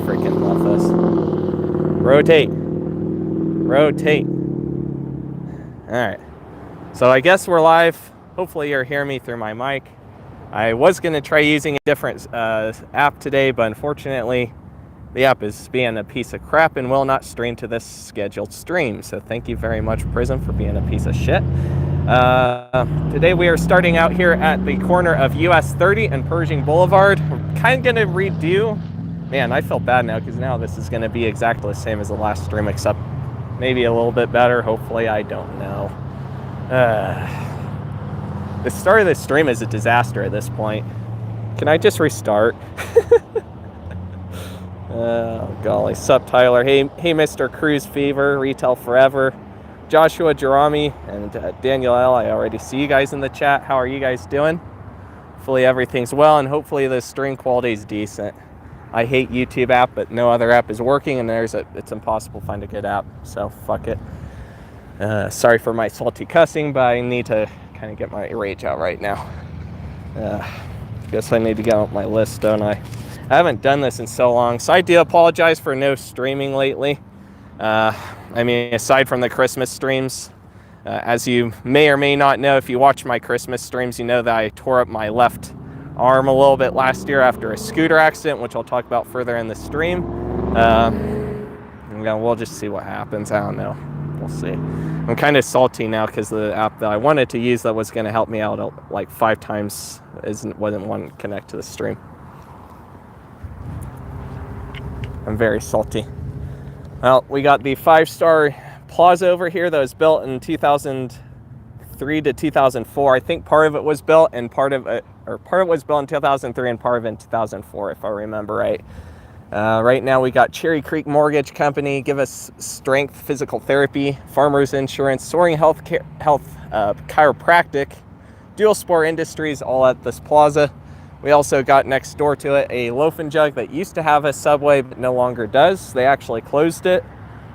freaking love this. Rotate. Rotate. Alright. So I guess we're live. Hopefully you're hearing me through my mic. I was going to try using a different app today, but unfortunately the app is being a piece of crap and will not stream to this scheduled stream. So thank you very much, Prism, for being a piece of shit. Today we are starting out here at the corner of US 30 and Pershing Boulevard. We're kind of going to redo. Man, I feel bad now because now this is going to be exactly the same as the last stream, except maybe a little bit better. Hopefully, I don't know. The start of this stream is a disaster at this point. Can I just restart? Oh, golly. Sup, Tyler. Hey, Mr. Cruise Fever, Retail Forever, Joshua Jerami, and Daniel L. I already see you guys in the chat. How are you guys doing? Hopefully everything's well, and hopefully the stream quality is decent. I hate YouTube app, but no other app is working, and it's impossible to find a good app, so fuck it. Sorry for my salty cussing, but I need to kind of get my rage out right now. Guess I need to get out my list, don't I? I haven't done this in so long, so I do apologize for no streaming lately. I mean, aside from the Christmas streams, as you may or may not know, if you watch my Christmas streams, you know that I tore up my left arm a little bit last year after a scooter accident, which I'll talk about further in the stream. We'll just see what happens. I don't know. We'll see. I'm kind of salty now because the app that I wanted to use that was going to help me out like 5 times wasn't one to connect to the stream. I'm very salty. Well, we got the 5-star plaza over here that was built in 2003 to 2004. I think part of it was built and part of it was built in 2003 and part of it in 2004, if I remember right. Right now we got Cherry Creek Mortgage Company, Give Us Strength Physical Therapy, Farmers Insurance, Soaring Health Chiropractic, Dual Sport Industries, all at this plaza. We also got next door to it a Loaf and Jug that used to have a Subway but no longer does. They actually closed it.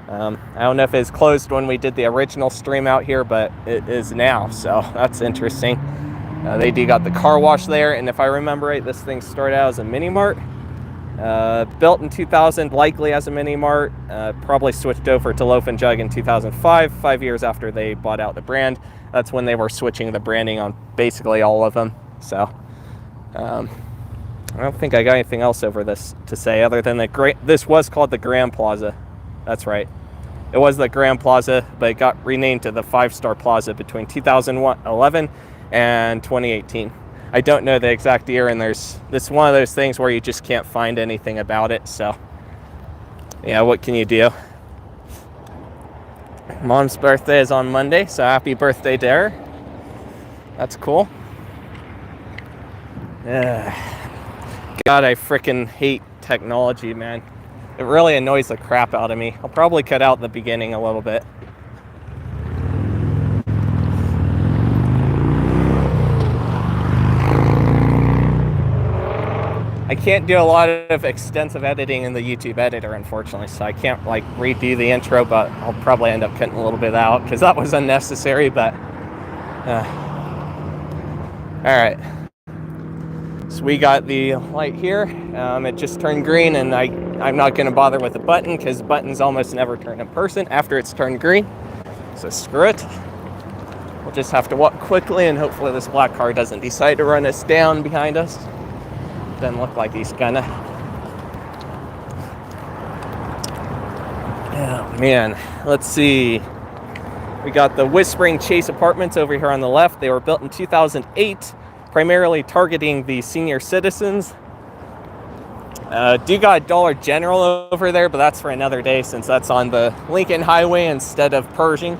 I don't know if it's closed when we did the original stream out here, but it is now, so that's interesting. They do got the car wash there, and if I remember right, this thing started out as a mini mart. Built in 2000, likely as a mini mart. Probably switched over to Loaf and Jug in 2005, 5 years after they bought out the brand. That's when they were switching the branding on basically all of them. So I don't think I got anything else over this to say other than this was called the Grand Plaza. That's right. It was the Grand Plaza, but it got renamed to the 5-Star Plaza between 2011 and 2018. I don't know the exact year, and this is one of those things where you just can't find anything about it, so yeah, what can you do? Mom's birthday is on Monday, so happy birthday to her. That's cool. God, I freaking hate technology, man. It really annoys the crap out of me. I'll probably cut out the beginning a little bit. I can't do a lot of extensive editing in the YouTube editor, unfortunately, so I can't like redo the intro, but I'll probably end up cutting a little bit out because that was unnecessary, but all right. So we got the light here. It just turned green, and I'm not going to bother with the button because buttons almost never turn in person after it's turned green. So screw it. We'll just have to walk quickly, and hopefully this black car doesn't decide to run us down behind us. Doesn't look like he's gonna. Oh man, let's see. We got the Whispering Chase Apartments over here on the left. They were built in 2008. Primarily targeting the senior citizens. Do got Dollar General over there, but that's for another day since that's on the Lincoln Highway instead of Pershing.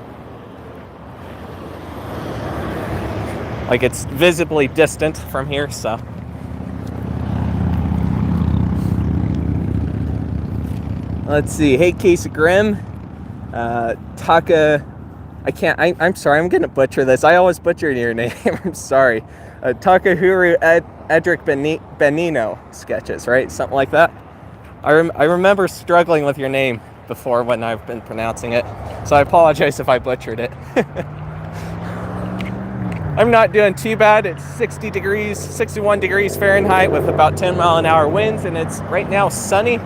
Like it's visibly distant from here, so. Let's see. Hey, Case Grimm. Taka. I'm sorry. I'm going to butcher this. I always butcher your name. I'm sorry. Takahuru Edric Benino sketches, right? Something like that. I remember struggling with your name before when I've been pronouncing it, so I apologize if I butchered it. I'm not doing too bad. It's 61 degrees Fahrenheit with about 10 mile an hour winds, and it's right now sunny.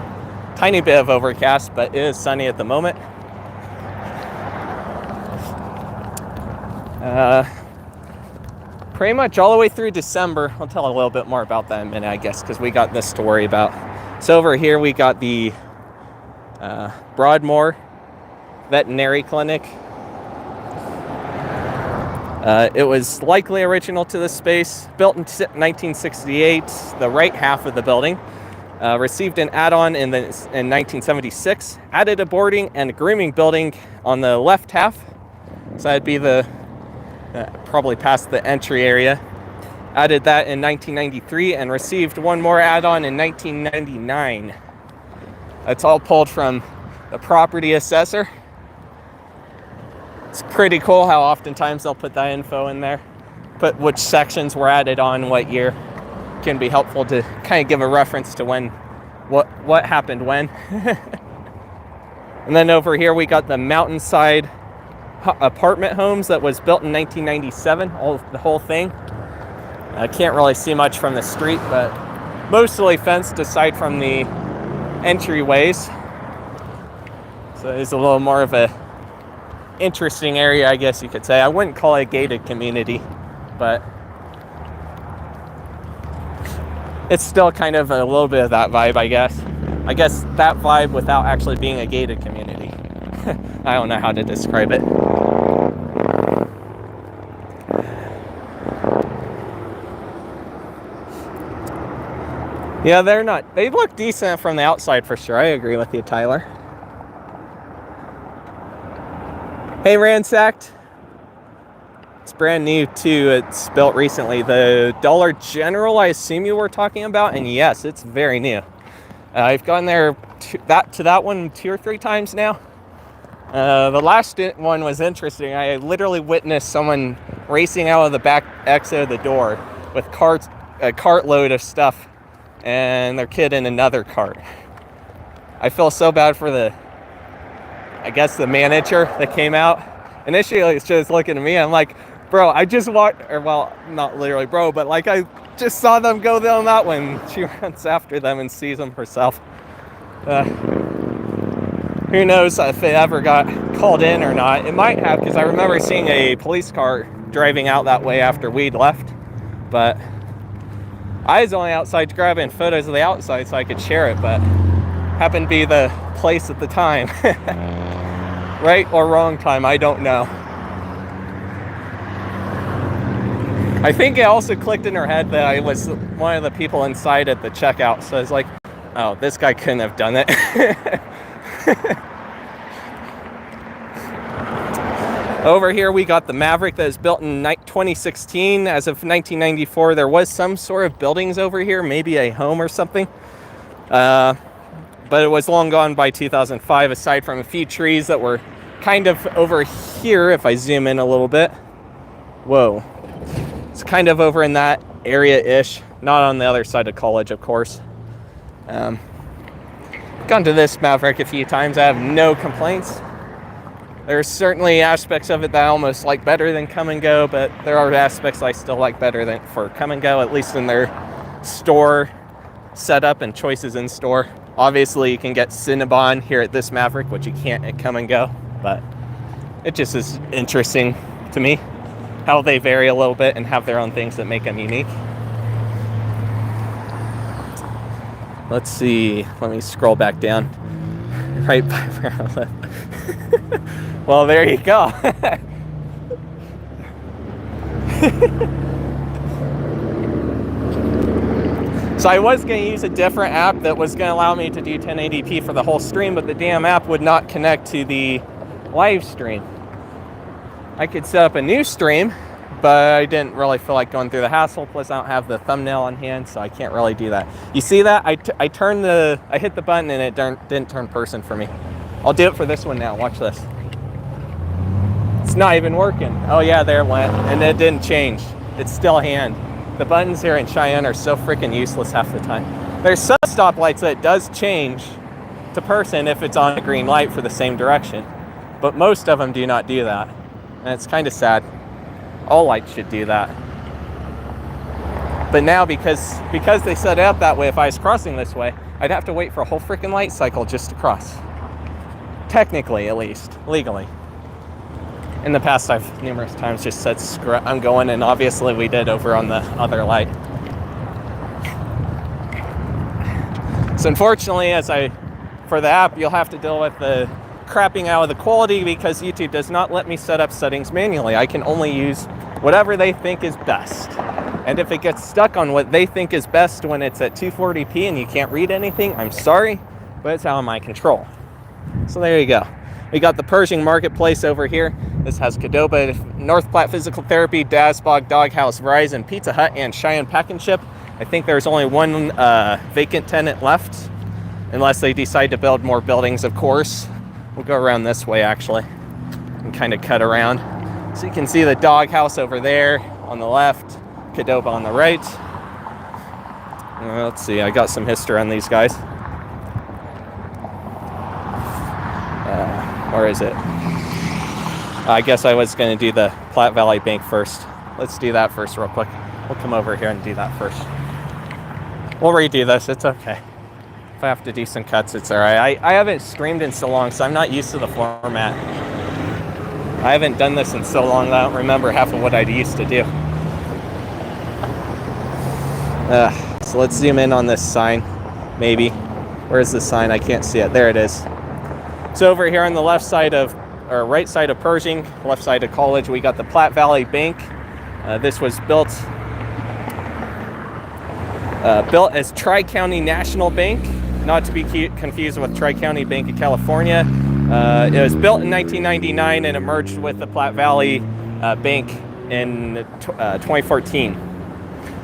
Tiny bit of overcast, but it is sunny at the moment. Pretty much all the way through December. I'll tell a little bit more about that in a minute, I guess, because we got this to worry about. So over here we got the Broadmoor Veterinary Clinic. It was likely original to this space, built in 1968, the right half of the building. Received an add-on in 1976, added a boarding and a grooming building on the left half. So that'd be the probably past the entry area. Added that in 1993 and received one more add-on in 1999. That's all pulled from the property assessor. It's pretty cool how oftentimes they'll put that info in there. Put which sections were added on what year. Can be helpful to kind of give a reference to when, what happened when. And then over here we got the Mountainside apartment homes that was built in 1997, the whole thing. I can't really see much from the street, but mostly fenced aside from the entryways. So it's a little more of a interesting area, I guess you could say. I wouldn't call it a gated community, but it's still kind of a little bit of that vibe, I guess. I guess that vibe without actually being a gated community. I don't know how to describe it. Yeah, they look decent from the outside for sure. I agree with you, Tyler. Hey, Ransacked. It's brand new too. It's built recently. The Dollar General, I assume you were talking about, and yes, it's very new. I've gone there to that one 2 or 3 times now. The last one was interesting. I literally witnessed someone racing out of the back exit of the door with a cartload of stuff and their kid in another cart. I feel so bad for the manager that came out. Initially, it's just looking at me. I'm like, bro, I just walked, or well, not literally bro, but like I just saw them go down that one. She runs after them and sees them herself. Who knows if it ever got called in or not. It might have, because I remember seeing a police car driving out that way after we'd left. But I was only outside grabbing photos of the outside so I could share it, but happened to be the place at the time. Right or wrong time, I don't know. I think it also clicked in her head that I was one of the people inside at the checkout, so it's like, oh, this guy couldn't have done it. Over here we got the Maverick that was built in 2016. As of 1994, there was some sort of buildings over here, maybe a home or something. But it was long gone by 2005, aside from a few trees that were kind of over here, if I zoom in a little bit. Whoa. It's kind of over in that area-ish. Not on the other side of college, of course. Gone to this Maverick a few times. I have no complaints. There's certainly aspects of it that I almost like better than Come and Go, but there are aspects I still like better than for Come and Go, at least in their store setup and choices in store. Obviously, you can get Cinnabon here at this Maverick, which you can't at Come and Go, but it just is interesting to me how they vary a little bit and have their own things that make them unique. Let's see. Let me scroll back down. Right by where I live. Well, there you go. So I was going to use a different app that was going to allow me to do 1080p for the whole stream, but the damn app would not connect to the live stream. I could set up a new stream, but I didn't really feel like going through the hassle. Plus, I don't have the thumbnail on hand, so I can't really do that. You see that? I hit the button and it didn't turn person for me. I'll do it for this one now. Watch this. It's not even working. Oh yeah, there it went, and it didn't change. It's still hand. The buttons here in Cheyenne are so freaking useless half the time. There's some stoplights that does change to person if it's on a green light for the same direction, but most of them do not do that, and it's kind of sad. All lights should do that. But now, because they set it up that way, if I was crossing this way, I'd have to wait for a whole freaking light cycle just to cross. Technically, at least. Legally. In the past, I've numerous times just said, screw it, I'm going, and obviously we did over on the other light. So unfortunately, for the app, you'll have to deal with the crapping out of the quality because YouTube does not let me set up settings manually. I can only use whatever they think is best. And if it gets stuck on what they think is best when it's at 240p and you can't read anything, I'm sorry, but it's out of my control. So there you go. We got the Pershing Marketplace over here. This has Qdoba, North Platte Physical Therapy, Dazbog, Doghouse, Verizon, Pizza Hut, and Cheyenne Pack and Ship. I think there's only one vacant tenant left, unless they decide to build more buildings, of course. We'll go around this way, actually, and kind of cut around. So you can see the Doghouse over there on the left, Qdoba on the right. Let's see, I got some history on these guys. Where is it? I guess I was going to do the Platte Valley Bank first. Let's do that first real quick. We'll come over here and do that first. We'll redo this, it's okay. If I have to do some cuts, it's all right. I haven't streamed in so long, so I'm not used to the format. I haven't done this in so long that I don't remember half of what I used to do. So let's zoom in on this sign, maybe. Where's the sign? I can't see it. There it is. So over here on the left side of, or right side of Pershing, left side of College, we got the Platte Valley Bank. This was built as Tri-County National Bank, not to be confused with Tri-County Bank of California. It was built in 1999 and it merged with the Platte Valley Bank in 2014.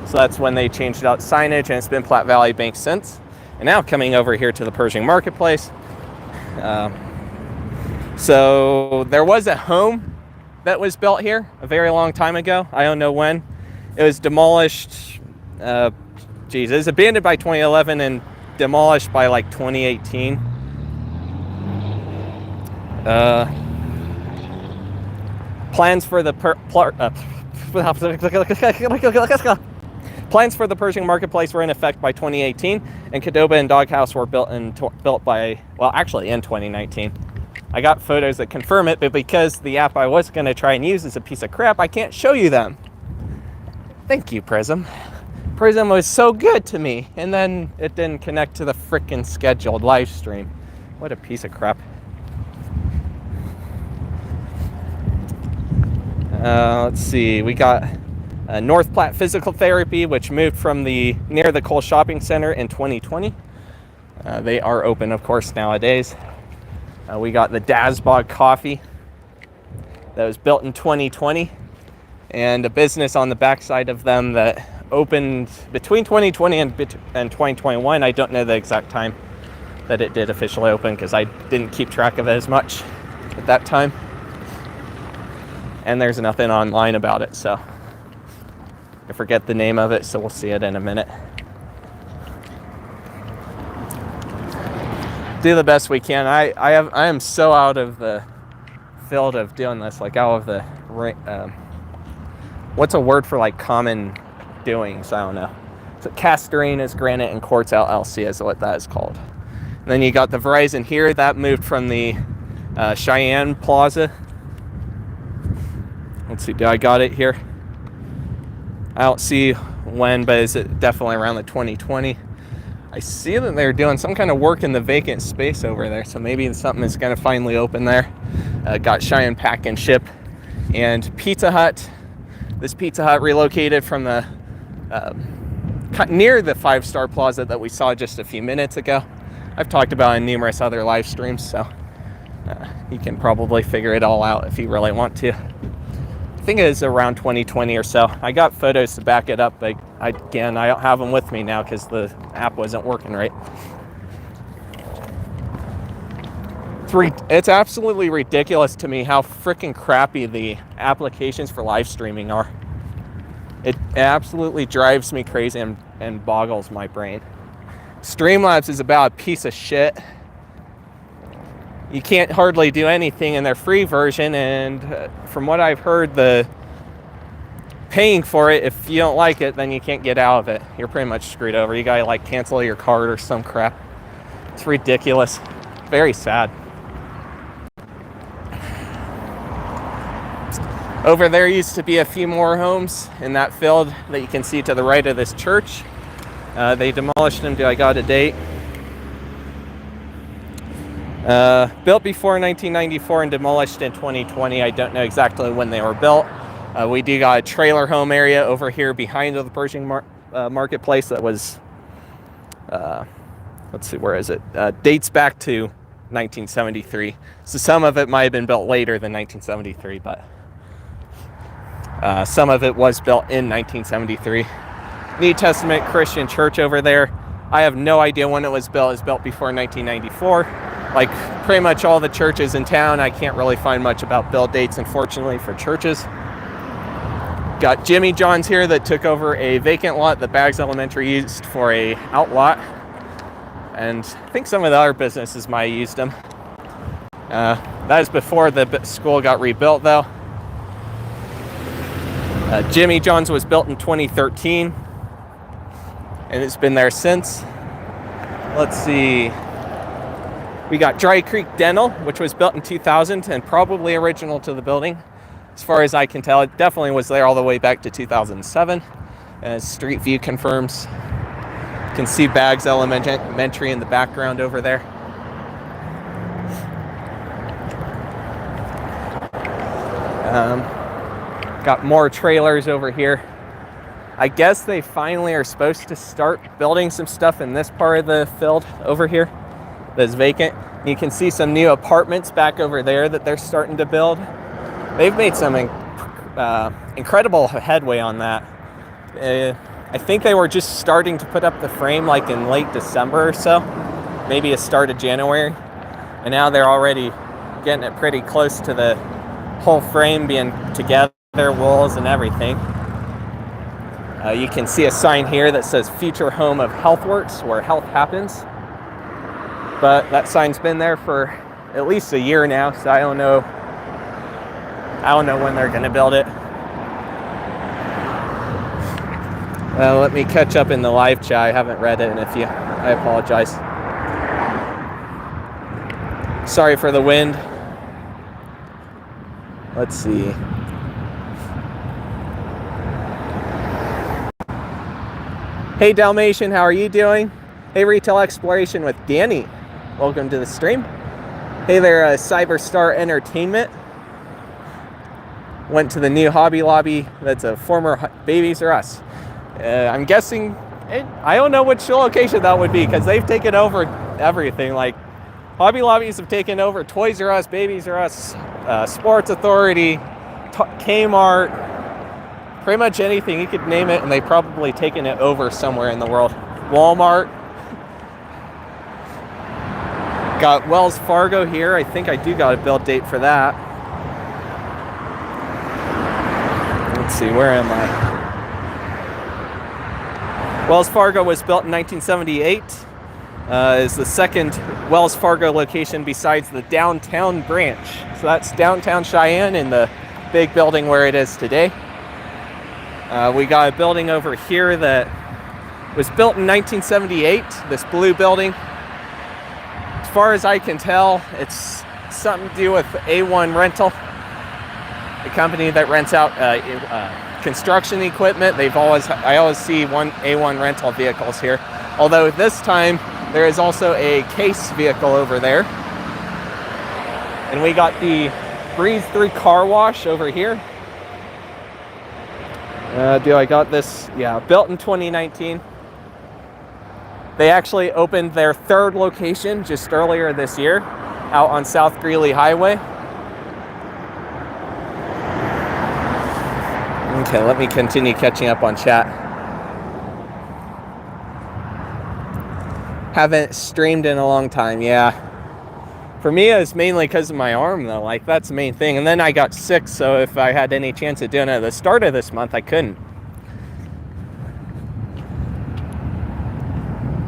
So that's when they changed out signage, and it's been Platte Valley Bank since. And now coming over here to the Pershing Marketplace. So there was a home that was built here a very long time ago. I don't know when. It was demolished. It was abandoned by 2011 and demolished by like 2018. Plans for the Plans for the Pershing Marketplace were in effect by 2018, and Qdoba and Doghouse were built by, well, actually in 2019. I got photos that confirm it, but because the app I was going to try and use is a piece of crap, I can't show you them. Thank you, Prism. Prism was so good to me, and then it didn't connect to the frickin' scheduled live stream. What a piece of crap. Let's see, we got North Platte Physical Therapy, which moved from near the Cole Shopping Center in 2020. They are open, of course, nowadays. We got the Dazbog Coffee that was built in 2020, and a business on the backside of them that opened between 2020 and 2021. I don't know the exact time that it did officially open because I didn't keep track of it as much at that time. And there's nothing online about it, so I forget the name of it, so we'll see it in a minute. Do the best we can. I am so out of the field of doing this, like out of the what's a word for like common doings? I don't know. So Castellane's Granite and Quartz LLC is what that is called. And then you got the Verizon here that moved from the Cheyenne Plaza. Let's see, do I got it here? I don't see when, but is it definitely around the 2020? I see that they're doing some kind of work in the vacant space over there, so maybe something is going to finally open there. Got Cheyenne Pack and Ship and Pizza Hut. This Pizza Hut relocated from the near the 5-star plaza that we saw just a few minutes ago. I've talked about it in numerous other live streams, so you can probably figure it all out if you really want to. I think it was around 2020 or so. I got photos to back it up, but again, I don't have them with me now because the app wasn't working right. It's absolutely ridiculous to me how freaking crappy the applications for live streaming are. It absolutely drives me crazy and boggles my brain. Streamlabs is about a piece of shit. You can't hardly do anything in their free version, and from what I've heard, the paying for it. If you don't like it, then you can't get out of it. You're pretty much screwed over. You gotta like cancel your card or some crap. It's ridiculous. Very sad. Over there used to be a few more homes in that field that you can see to the right of this church. They demolished them. I got a date. Built before 1994 and demolished in 2020. I don't know exactly when they were built. We do got a trailer home area over here behind the Pershing marketplace that was, let's see, where is it? Dates back to 1973. So some of it might have been built later than 1973, but some of it was built in 1973. New Testament Christian Church over there. I have no idea when it was built. It was built before 1994. Like pretty much all the churches in town, I can't really find much about build dates, unfortunately, for churches. Got Jimmy John's here that took over a vacant lot that Baggs Elementary used for a outlot. And I think some of the other businesses might have used them. That is before the school got rebuilt, though. Jimmy John's was built in 2013, and it's been there since. Let's see. We got Dry Creek Dental, which was built in 2000 and probably original to the building. As far as I can tell, it definitely was there all the way back to 2007. As Street View confirms. You can see Baggs Elementary in the background over there. Got more trailers over here. I guess they finally are supposed to start building some stuff in this part of the field over here that's vacant. You can see some new apartments back over there that they're starting to build. They've made some incredible headway on that. I think they were just starting to put up the frame like in late December or so, maybe a start of January. And now they're already getting it pretty close to the whole frame being together, walls and everything. You can see a sign here that says future home of HealthWorks, where health happens. But that sign's been there for at least a year now, so I don't know when they're going to build it. Let me catch up in the live chat. I haven't read it, and I apologize. Sorry for the wind. Let's see. Hey Dalmatian, how are you doing? Hey Retail Exploration with Danny. Welcome to the stream. Hey there, Cyberstar Entertainment. Went to the new Hobby Lobby. That's a former Babies R Us. I'm guessing, I don't know which location that would be because they've taken over everything. Like Hobby Lobbies have taken over Toys R Us, Babies R Us, Sports Authority, Kmart, pretty much anything you could name it, and they've probably taken it over somewhere in the world. Walmart. Got Wells Fargo here. I think I do got a build date for that. Let's see, where am I? Wells Fargo was built in 1978. Is the second Wells Fargo location besides the downtown branch. So that's downtown Cheyenne in the big building where it is today. We got a building over here that was built in 1978, this blue building. As far as I can tell, it's something to do with A1 Rental, the company that rents out construction equipment. I always see A1 Rental vehicles here. Although this time there is also a case vehicle over there. And we got the Breeze 3 car wash over here. I got this? Yeah, built in 2019. They actually opened their third location just earlier this year out on South Greeley Highway. Okay, let me continue catching up on chat. Haven't streamed in a long time, yeah. For me, it's mainly because of my arm, though. Like, that's the main thing. And then I got sick, so if I had any chance of doing it at the start of this month, I couldn't.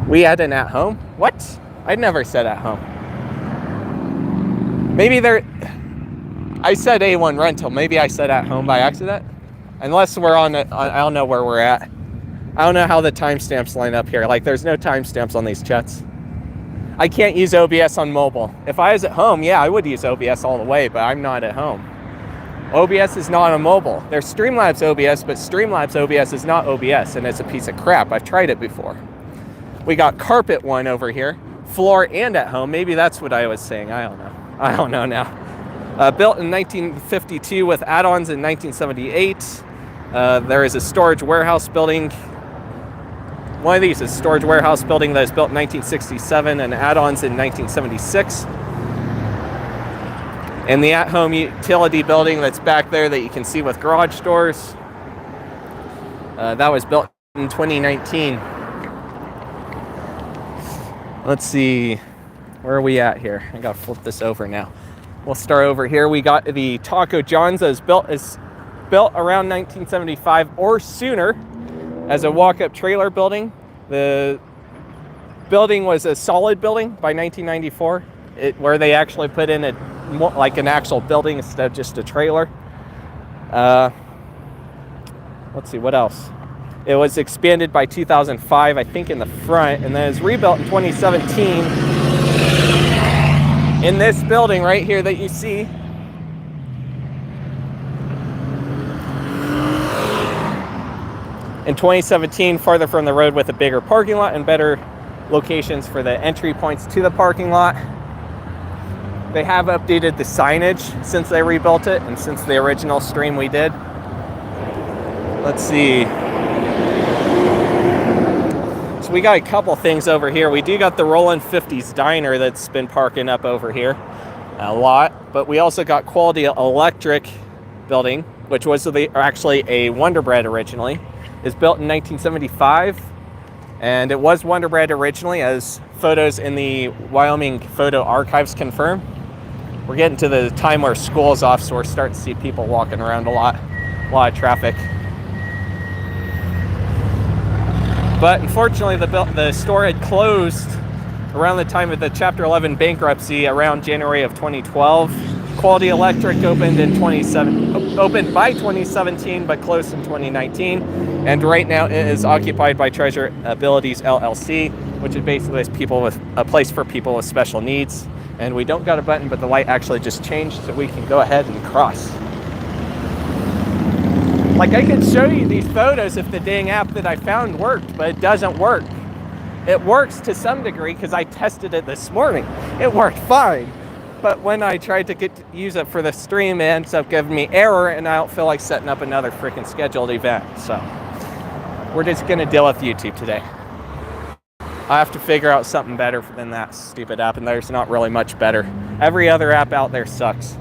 We had an at home? What? I never said at home. Maybe I said A1 Rental. Maybe I said at home by accident. Unless we're on it, I don't know where we're at. I don't know how the timestamps line up here. Like, there's no timestamps on these chats. I can't use OBS on mobile. If I was at home, yeah, I would use OBS all the way, but I'm not at home. OBS is not on mobile. There's Streamlabs OBS, but Streamlabs OBS is not OBS, and it's a piece of crap. I've tried it before. We got Carpet One over here, floor and at home. Maybe that's what I was saying. I don't know. I don't know now. Built in 1952 with add-ons in 1978. There is a storage warehouse building. One of these is a storage warehouse building that was built in 1967 and add-ons in 1976. And the at-home utility building that's back there that you can see with garage doors, that was built in 2019. Let's see, where are we at here? I gotta flip this over now. We'll start over here. We got the Taco John's that was built around 1975 or sooner as a walk-up trailer building. The building was a solid building by 1994, where they actually put in like an actual building instead of just a trailer. Let's see, what else? It was expanded by 2005, I think, in the front, and then it was rebuilt in 2017 in this building right here that you see. In 2017, farther from the road with a bigger parking lot and better locations for the entry points to the parking lot. They have updated the signage since they rebuilt it and since the original stream we did. Let's see. So we got a couple things over here. We do got the Rollin' 50s Diner that's been parking up over here a lot, but we also got Quality Electric building, which was actually a Wonder Bread originally. Is built in 1975, and it was Wonder Bread originally, as photos in the Wyoming photo archives confirm. We're getting to the time where school's off, so we're starting to see people walking around a lot of traffic. But unfortunately, the store had closed around the time of the Chapter 11 bankruptcy around January of 2012. Quality Electric opened by 2017, but closed in 2019. And right now it is occupied by Treasure Abilities LLC, which is basically a place for people with special needs. And we don't got a button, but the light actually just changed, so we can go ahead and cross. Like, I could show you these photos if the dang app that I found worked, but it doesn't work. It works to some degree because I tested it this morning. It worked fine. But when I tried to use it for the stream, it ends up giving me error, and I don't feel like setting up another freaking scheduled event. So we're just gonna deal with YouTube today. I have to figure out something better than that stupid app, and there's not really much better. Every other app out there sucks.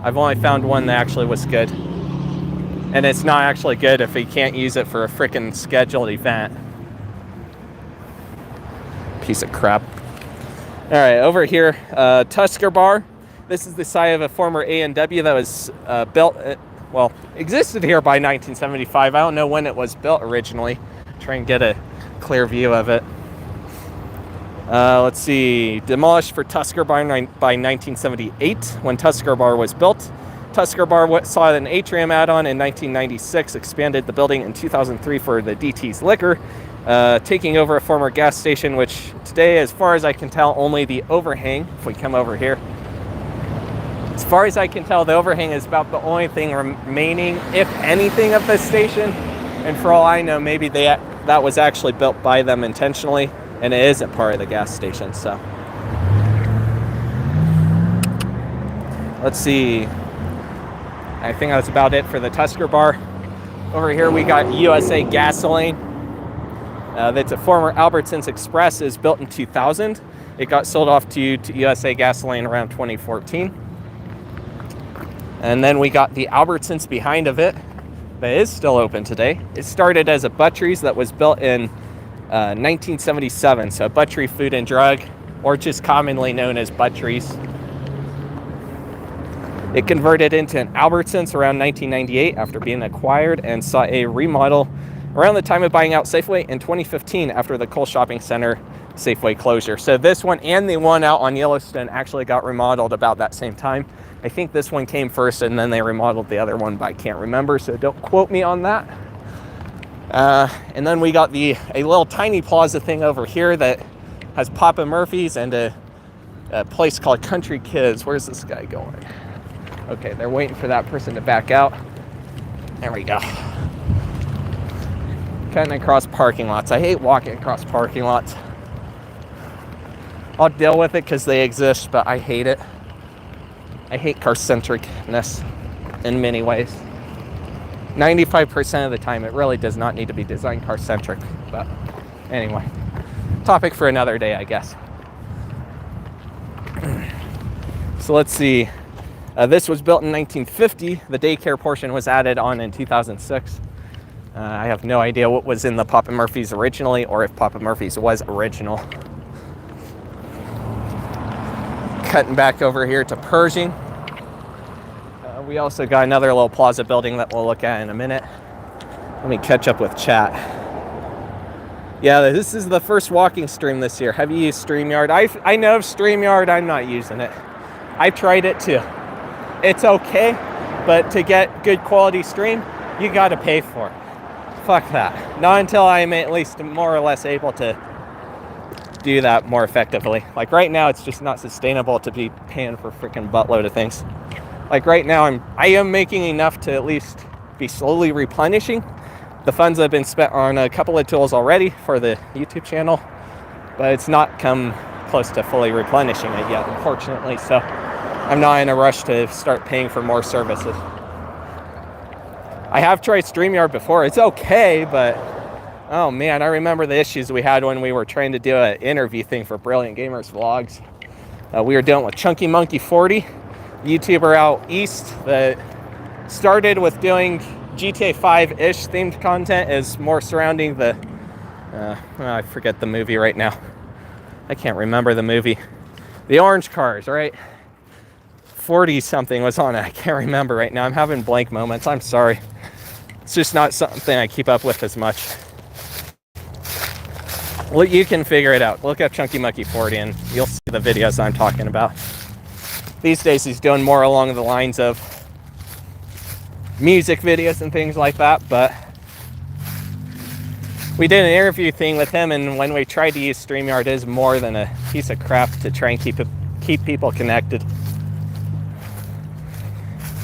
I've only found one that actually was good. And it's not actually good if you can't use it for a freaking scheduled event. Piece of crap. All right, over here, Tusker Bar. This is the site of a former A&W that was existed here by 1975. I don't know when it was built originally. Try and get a clear view of it. Let's see, demolished for Tusker Bar by 1978 when Tusker Bar was built. Tusker Bar saw an atrium add-on in 1996, expanded the building in 2003 for the DT's Liquor, taking over a former gas station, which today, as far as I can tell, only the overhang, if we come over here. As far as I can tell, the overhang is about the only thing remaining, if anything, of this station. And for all I know, maybe that was actually built by them intentionally, and it isn't part of the gas station, so. Let's see. I think that's about it for the Tusker Bar. Over here we got USA Gasoline. That's a former Albertsons Express. It was built in 2000. It got sold off to USA Gasoline around 2014. And then we got the Albertsons behind of it that is still open today. It started as a Butcheries that was built in 1977. So Butchery Food and Drug, or just commonly known as Butcheries. It converted into an Albertsons around 1998 after being acquired, and saw a remodel around the time of buying out Safeway in 2015 after the Cole Shopping Center Safeway closure. So this one and the one out on Yellowstone actually got remodeled about that same time. I think this one came first and then they remodeled the other one, but I can't remember, so don't quote me on that. And then we got a little tiny plaza thing over here that has Papa Murphy's and a place called Country Kids. Where's this guy going? Okay, they're waiting for that person to back out. There we go. Cutting across parking lots. I hate walking across parking lots. I'll deal with it because they exist, but I hate it. I hate car-centricness in many ways. 95% of the time, it really does not need to be designed car-centric. But anyway, topic for another day, I guess. So let's see. This was built in 1950. The daycare portion was added on in 2006. I have no idea what was in the Papa Murphy's originally, or if Papa Murphy's was original. Cutting back over here to Pershing. We also got another little plaza building that we'll look at in a minute. Let me catch up with chat. Yeah, this is the first walking stream this year. Have you used StreamYard? I know of StreamYard, I'm not using it. I've tried it too. It's okay, but to get good quality stream, you gotta pay for it. Fuck that. Not until I'm at least more or less able to do that more effectively. Like right now, it's just not sustainable to be paying for a freaking buttload of things. Like right now, I am making enough to at least be slowly replenishing. The funds have been spent on a couple of tools already for the YouTube channel, but it's not come close to fully replenishing it yet, unfortunately. So I'm not in a rush to start paying for more services. I have tried StreamYard before. It's okay, but oh man, I remember the issues we had when we were trying to do an interview thing for Brilliant Gamers Vlogs. We were dealing with Chunky Monkey 40, YouTuber out east that started with doing GTA 5-ish themed content, is more surrounding the I forget the movie right now. I can't remember the movie. The orange cars, right? 40 something was on it. I can't remember right now. I'm having blank moments. I'm sorry. It's just not something I keep up with as much. Well, you can figure it out. Look up Chunky Monkey 40 and you'll see the videos I'm talking about. These days he's doing more along the lines of music videos and things like that, but we did an interview thing with him, and when we tried to use StreamYard, it is more than a piece of crap to try and keep people connected.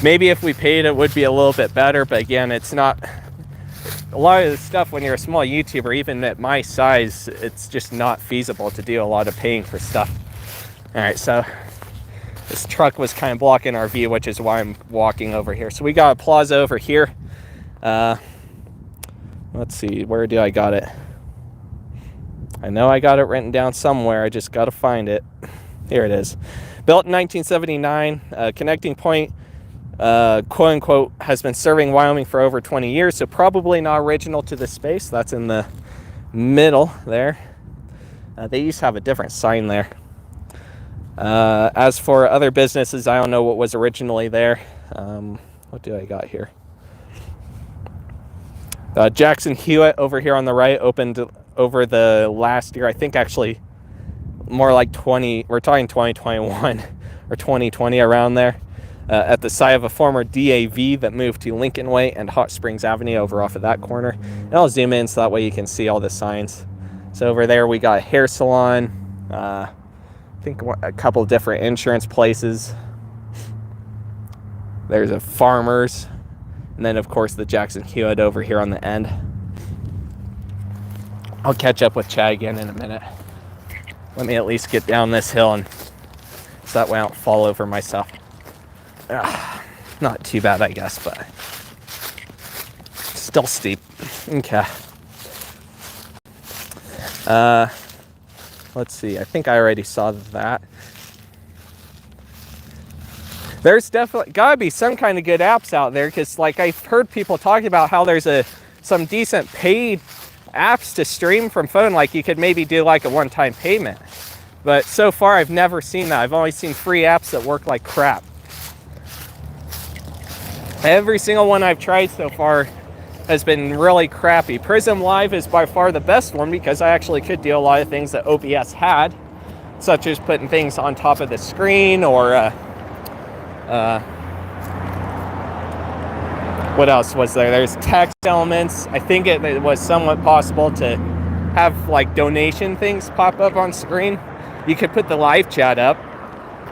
Maybe if we paid, it would be a little bit better, but again, it's not. A lot of the stuff when you're a small YouTuber, even at my size, it's just not feasible to do a lot of paying for stuff. All right, so this truck was kind of blocking our view, which is why I'm walking over here. So we got a plaza over here. Let's see, where do I got it? I know I got it written down somewhere. I just got to find it. Here it is. Built in 1979, connecting point, quote unquote, has been serving Wyoming for over 20 years, so probably not original to this space. That's in the middle there. They used to have a different sign there. As for other businesses, I don't know what was originally there. What do I got here? Jackson Hewitt over here on the right opened over the last year. I think actually more like we're talking 2021 or 2020, around there. At the site of a former DAV that moved to Lincoln Way and Hot Springs Avenue over off of that corner. And I'll zoom in so that way you can see all the signs. So over there we got a hair salon, I think a couple different insurance places. There's a farmer's, and then of course the Jackson Hewitt over here on the end. I'll catch up with Chad again in a minute. Let me at least get down this hill, and so that way I don't fall over myself. Not too bad, I guess, but still steep. Okay. Let's see. I think I already saw that. There's definitely gotta be some kind of good apps out there, because like I've heard people talking about how there's some decent paid apps to stream from phone. Like you could maybe do like a one-time payment, but so far I've never seen that. I've only seen free apps that work like crap. Every single one I've tried so far has been really crappy. Prism Live is by far the best one, because I actually could do a lot of things that OBS had, such as putting things on top of the screen, or What else was there? There's text elements. I think it was somewhat possible to have like donation things pop up on screen. You could put the live chat up.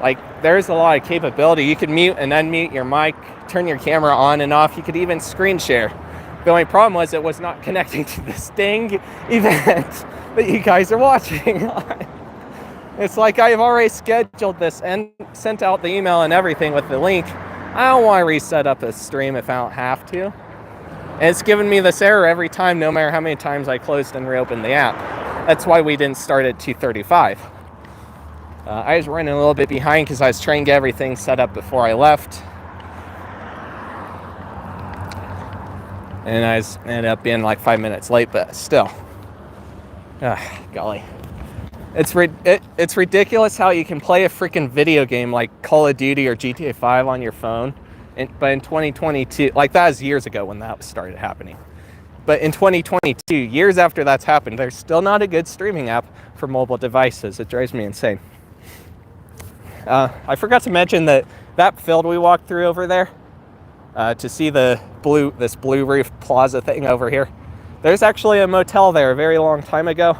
Like, there's a lot of capability. You could mute and unmute your mic, turn your camera on and off. You could even screen share. The only problem was it was not connecting to the Sting event that you guys are watching. It's like I've already scheduled this and sent out the email and everything with the link. I don't want to reset up a stream if I don't have to. And it's giving me this error every time, no matter how many times I closed and reopened the app. That's why we didn't start at 2:35. I was running a little bit behind because I was trying to get everything set up before I left. And I ended up being like 5 minutes late, but still. Golly. It's ridiculous how you can play a freaking video game like Call of Duty or GTA 5 on your phone. But in 2022, like that was years ago when that started happening. But in 2022, years after that's happened, there's still not a good streaming app for mobile devices. It drives me insane. I forgot to mention that field we walked through over there to see this blue roof plaza thing over here. There's actually a motel there a very long time ago.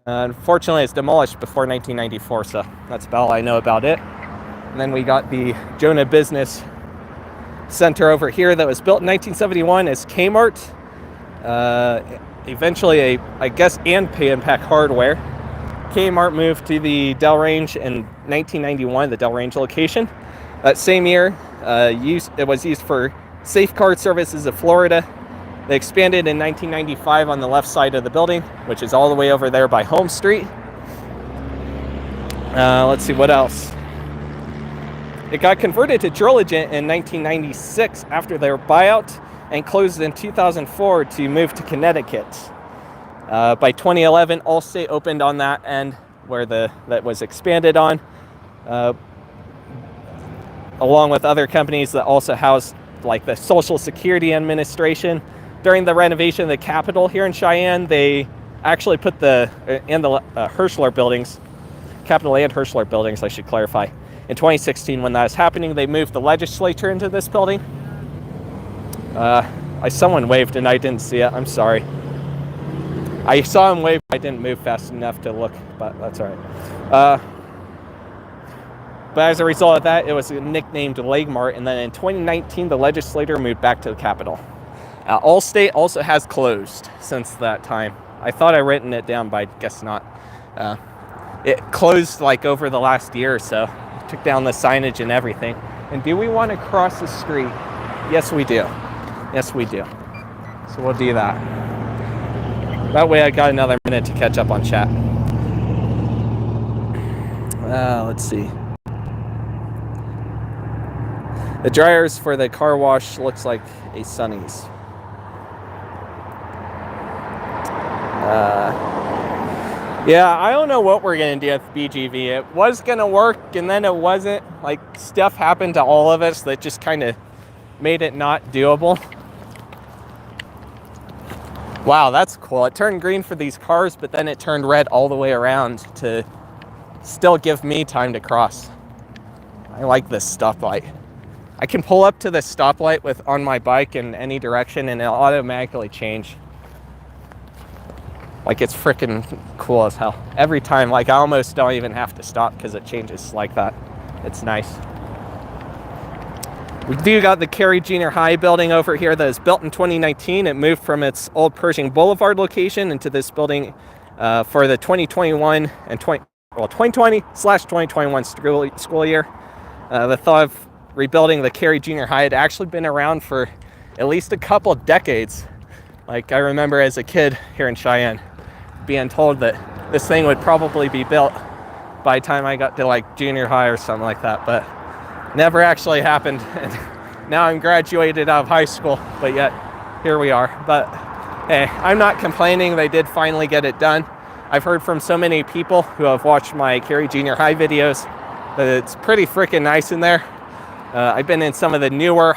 Unfortunately, it's demolished before 1994, so that's about all I know about it. And then we got the Jonah Business Center over here that was built in 1971 as Kmart. Eventually, I guess, and Pay and Pack Hardware. Kmart moved to the Delrange in 1991, the Delrange location. That same year, it was used for Safeguard Services of Florida. They expanded in 1995 on the left side of the building, which is all the way over there by Home Street. Let's see, what else? It got converted to Trilogen in 1996 after their buyout and closed in 2004 to move to Connecticut. By 2011, Allstate opened on that end where that was expanded on, along with other companies that also housed like the Social Security Administration. During the renovation of the Capitol here in Cheyenne, they actually put the Hirschler buildings, Capitol and Hirschler buildings, I should clarify. In 2016, when that was happening, they moved the legislature into this building. Someone waved and I didn't see it. I'm sorry. I saw him wave. I didn't move fast enough to look, but that's all right. But as a result of that, it was nicknamed Legmart, and then in 2019, the legislature moved back to the Capitol. Allstate also has closed since that time. I thought I'd written it down, but I guess not. It closed like over the last year or so. Took down the signage and everything. And do we want to cross the street? Yes, we do. Yes, we do. So we'll do that. That way I got another minute to catch up on chat. Let's see. The dryers for the car wash looks like a Sunny's. Yeah, I don't know what we're going to do with BGV. It was going to work, and then it wasn't. Like, stuff happened to all of us that just kind of made it not doable. Wow, that's cool. It turned green for these cars, but then it turned red all the way around to still give me time to cross. I like this stoplight. I can pull up to this stoplight on my bike in any direction, and it'll automatically change. Like, it's freaking cool as hell. Every time, like, I almost don't even have to stop because it changes like that. It's nice. We do got the Cary Junior High building over here that was built in 2019. It moved from its old Pershing Boulevard location into this building for the 2020/2021 school year. The thought of rebuilding the Cary Junior High had actually been around for at least a couple decades. Like, I remember as a kid here in Cheyenne being told that this thing would probably be built by the time I got to like junior high or something like that, but never actually happened. And now I'm graduated out of high school, but yet here we are. But hey, I'm not complaining. They did finally get it done. I've heard from so many people who have watched my Cary Junior High videos that it's pretty freaking nice in there. I've been in some of the newer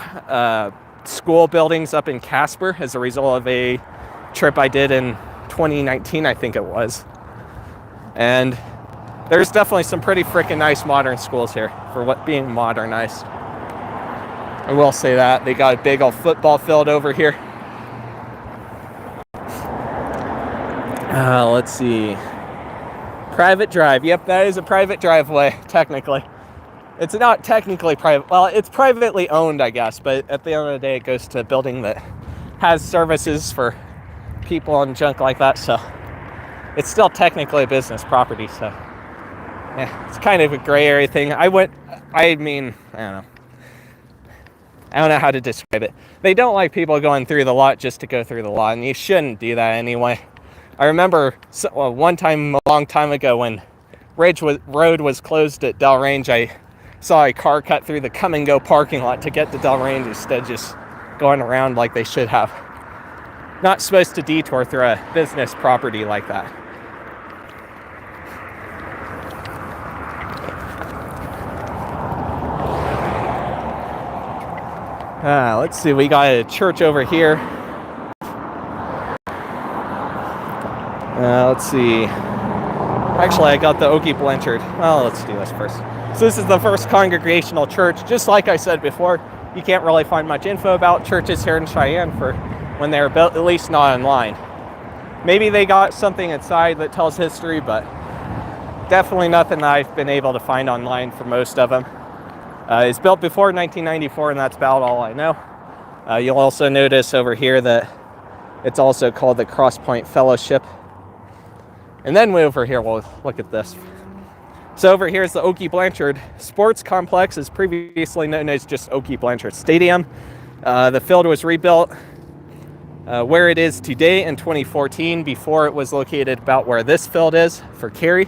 school buildings up in Casper as a result of a trip I did in 2019, I think it was. And there's definitely some pretty freaking nice modern schools here for what being modernized. I will say that. They got a big old football field over here. Let's see. Private drive. Yep, that is a private driveway, technically. It's not technically private. Well, it's privately owned, I guess, but at the end of the day, it goes to a building that has services for people and junk like that, so it's still technically a business property, so yeah, it's kind of a gray area thing. I don't know how to describe it. They don't like people going through the lot just to go through the lot, and you shouldn't do that anyway. I remember one time, a long time ago, when Road was closed at Delrange, I saw a car cut through the come and go parking lot to get to Delrange instead of just going around like they should have. Not supposed to detour through a business property like that. Let's see, we got a church over here. Let's see. Actually, I got the Okie Blanchard. Well, let's do this first. So this is the First Congregational Church. Just like I said before, you can't really find much info about churches here in Cheyenne for when they were built, at least not online. Maybe they got something inside that tells history, but definitely nothing that I've been able to find online for most of them. It's built before 1994, and that's about all I know. You'll also notice over here that it's also called the Cross Point Fellowship. And then over here, we'll look at this. So over here is the Okie Blanchard Sports Complex, is previously known as just Okie Blanchard Stadium. The field was rebuilt where it is today in 2014. Before, it was located about where this field is for Cary.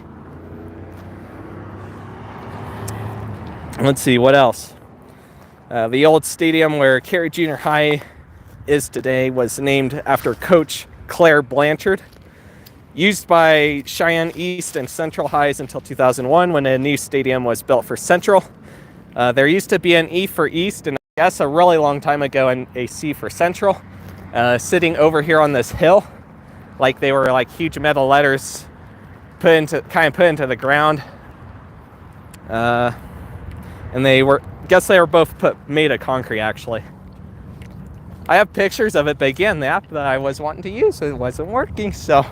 Let's see, what else? The old stadium where Cary Junior High is today was named after Coach Claire Blanchard. Used by Cheyenne East and Central Highs until 2001, when a new stadium was built for Central. There used to be an E for East, and I guess a really long time ago, and a C for Central. Sitting over here on this hill, like they were like huge metal letters put into the ground. And they were both made of concrete, actually. I have pictures of it, but again, the app that I was wanting to use, it wasn't working, so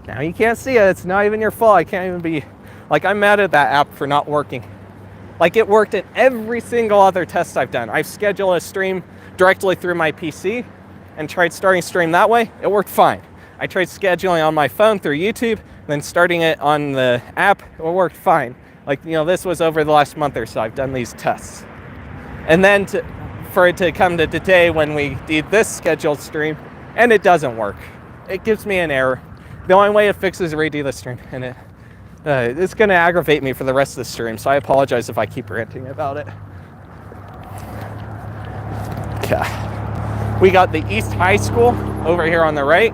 now you can't see it. It's not even your fault. I can't even be, like, I'm mad at that app for not working. Like, it worked in every single other test I've done. I've scheduled a stream directly through my PC and tried starting stream that way. It worked fine. I tried scheduling on my phone through YouTube, then starting it on the app. It worked fine. Like, this was over the last month or so. I've done these tests. And then for it to come to today when we did this scheduled stream, and it doesn't work. It gives me an error. The only way it fixes is redo the stream, and it's going to aggravate me for the rest of the stream, so I apologize if I keep ranting about it. Okay. We got the East High School over here on the right.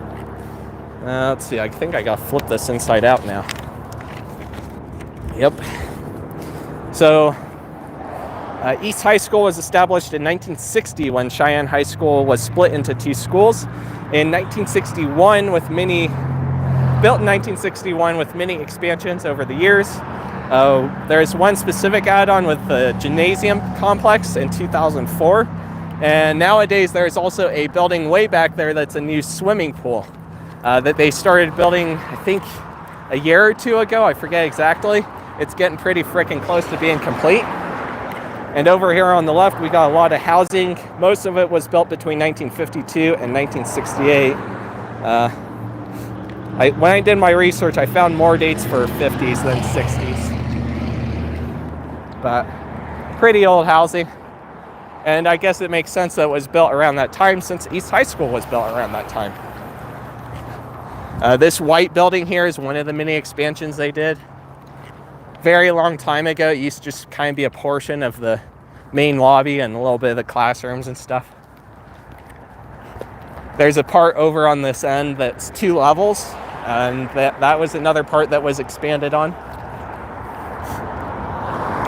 Let's see, I think I got to flip this inside out now. Yep. So, East High School was established in 1960 when Cheyenne High School was split into two schools. In 1961, built in 1961 with many expansions over the years. There's one specific add-on with the gymnasium complex in 2004. And nowadays there's also a building way back there that's a new swimming pool that they started building, I think, a year or two ago. I forget exactly. It's getting pretty freaking close to being complete. And over here on the left, we got a lot of housing. Most of it was built between 1952 and 1968. When I did my research, I found more dates for 50s than 60s. But pretty old housing. And I guess it makes sense that it was built around that time, since East High School was built around that time. This white building here is one of the many expansions they did. Very long time ago, it used to just kind of be a portion of the main lobby and a little bit of the classrooms and stuff. There's a part over on this end that's 2 levels, and that was another part that was expanded on.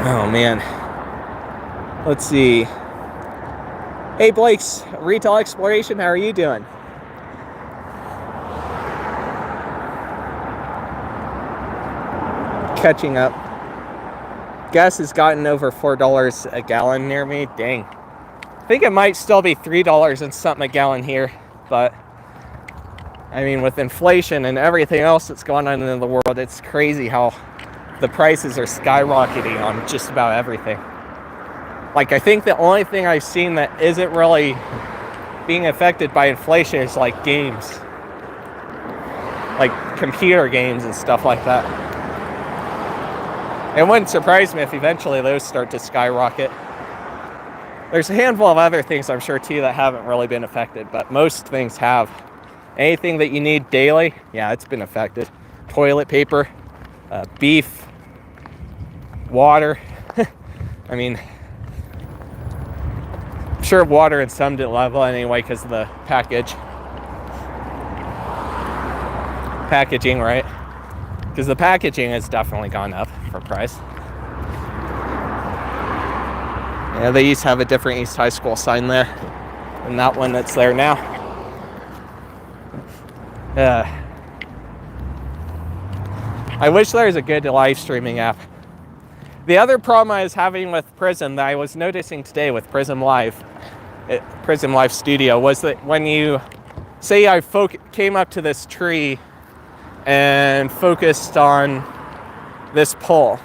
Oh man. Let's see. Hey Blake's Retail Exploration, how are you doing? catching up. Gas has gotten over $4 a gallon near me. Dang. I think it might still be $3 and something a gallon here, but I mean, with inflation and everything else that's going on in the world, it's crazy how the prices are skyrocketing on just about everything. Like, I think the only thing I've seen that isn't really being affected by inflation is like games, like computer games and stuff like that. It wouldn't surprise me if eventually those start to skyrocket. There's a handful of other things I'm sure too that haven't really been affected, but most things have. Anything that you need daily, yeah, it's been affected. Toilet paper, beef, water. I mean, I'm sure water in some level anyway because of the packaging, right? Because the packaging has definitely gone up for price. Yeah, they used to have a different East High School sign there than that one that's there now. I wish there was a good live streaming app. The other problem I was having with Prism that I was noticing today with Prism Live Studio was that when you say I came up to this tree and focused on this pole,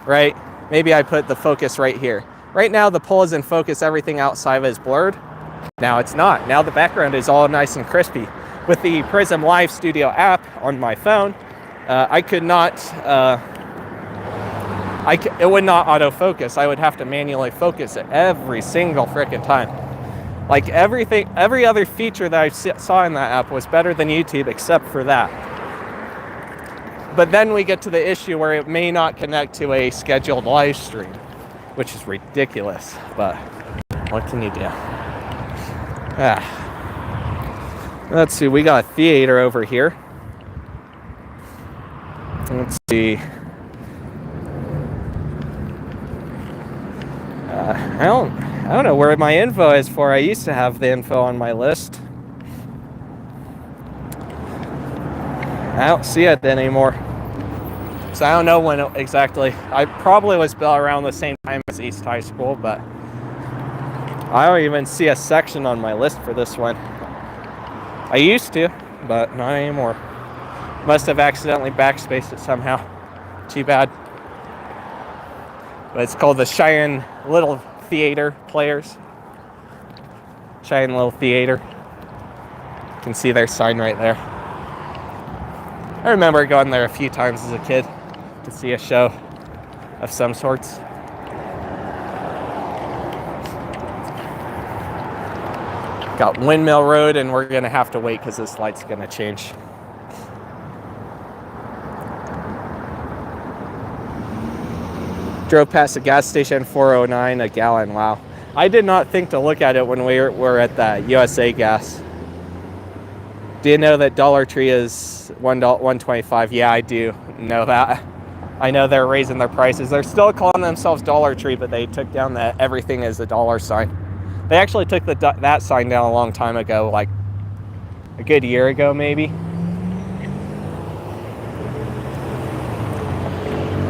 right? Maybe I put the focus right here. Right now the pole is in focus, everything outside of it is blurred. Now it's not. Now the background is all nice and crispy. With the Prism Live Studio app on my phone, I could not, it would not autofocus. I would have to manually focus it every single freaking time. Like every other feature that I saw in that app was better than YouTube except for that. But then we get to the issue where it may not connect to a scheduled live stream, which is ridiculous, but what can you do? Let's see, we got a theater over here. Let's see. I don't know where my info is for. I used to have the info on my list. I don't see it anymore. So I don't know when exactly. I probably was built around the same time as East High School, but I don't even see a section on my list for this one. I used to, but not anymore. Must have accidentally backspaced it somehow. Too bad. But it's called the Cheyenne Little Theater Players. Cheyenne Little Theater. You can see their sign right there. I remember going there a few times as a kid to see a show of some sorts. Got Windmill Road, and we're gonna have to wait because this light's gonna change. Drove past a gas station, $4.09 a gallon. Wow. I did not think to look at it when we were at the USA Gas. Do you know that Dollar Tree is $1.25? Yeah, I do know that. I know they're raising their prices. They're still calling themselves Dollar Tree, but they took down that everything is a dollar sign. They actually took that sign down a long time ago, like a good year ago, maybe.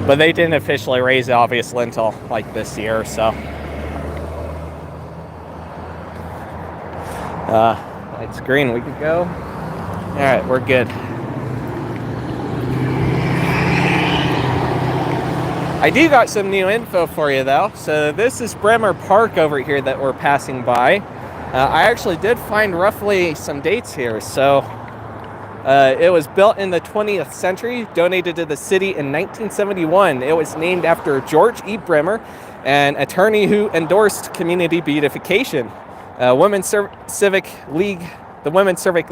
But they didn't officially raise it, obviously, until like this year or so. Light's green, we could go. All right, we're good. I do got some new info for you though. So this is Bremer Park over here that we're passing by. I actually did find roughly some dates here. So it was built in the 20th century, donated to the city in 1971. It was named after George E. Bremer, an attorney who endorsed community beautification. Women's Civic League, the Women's Civic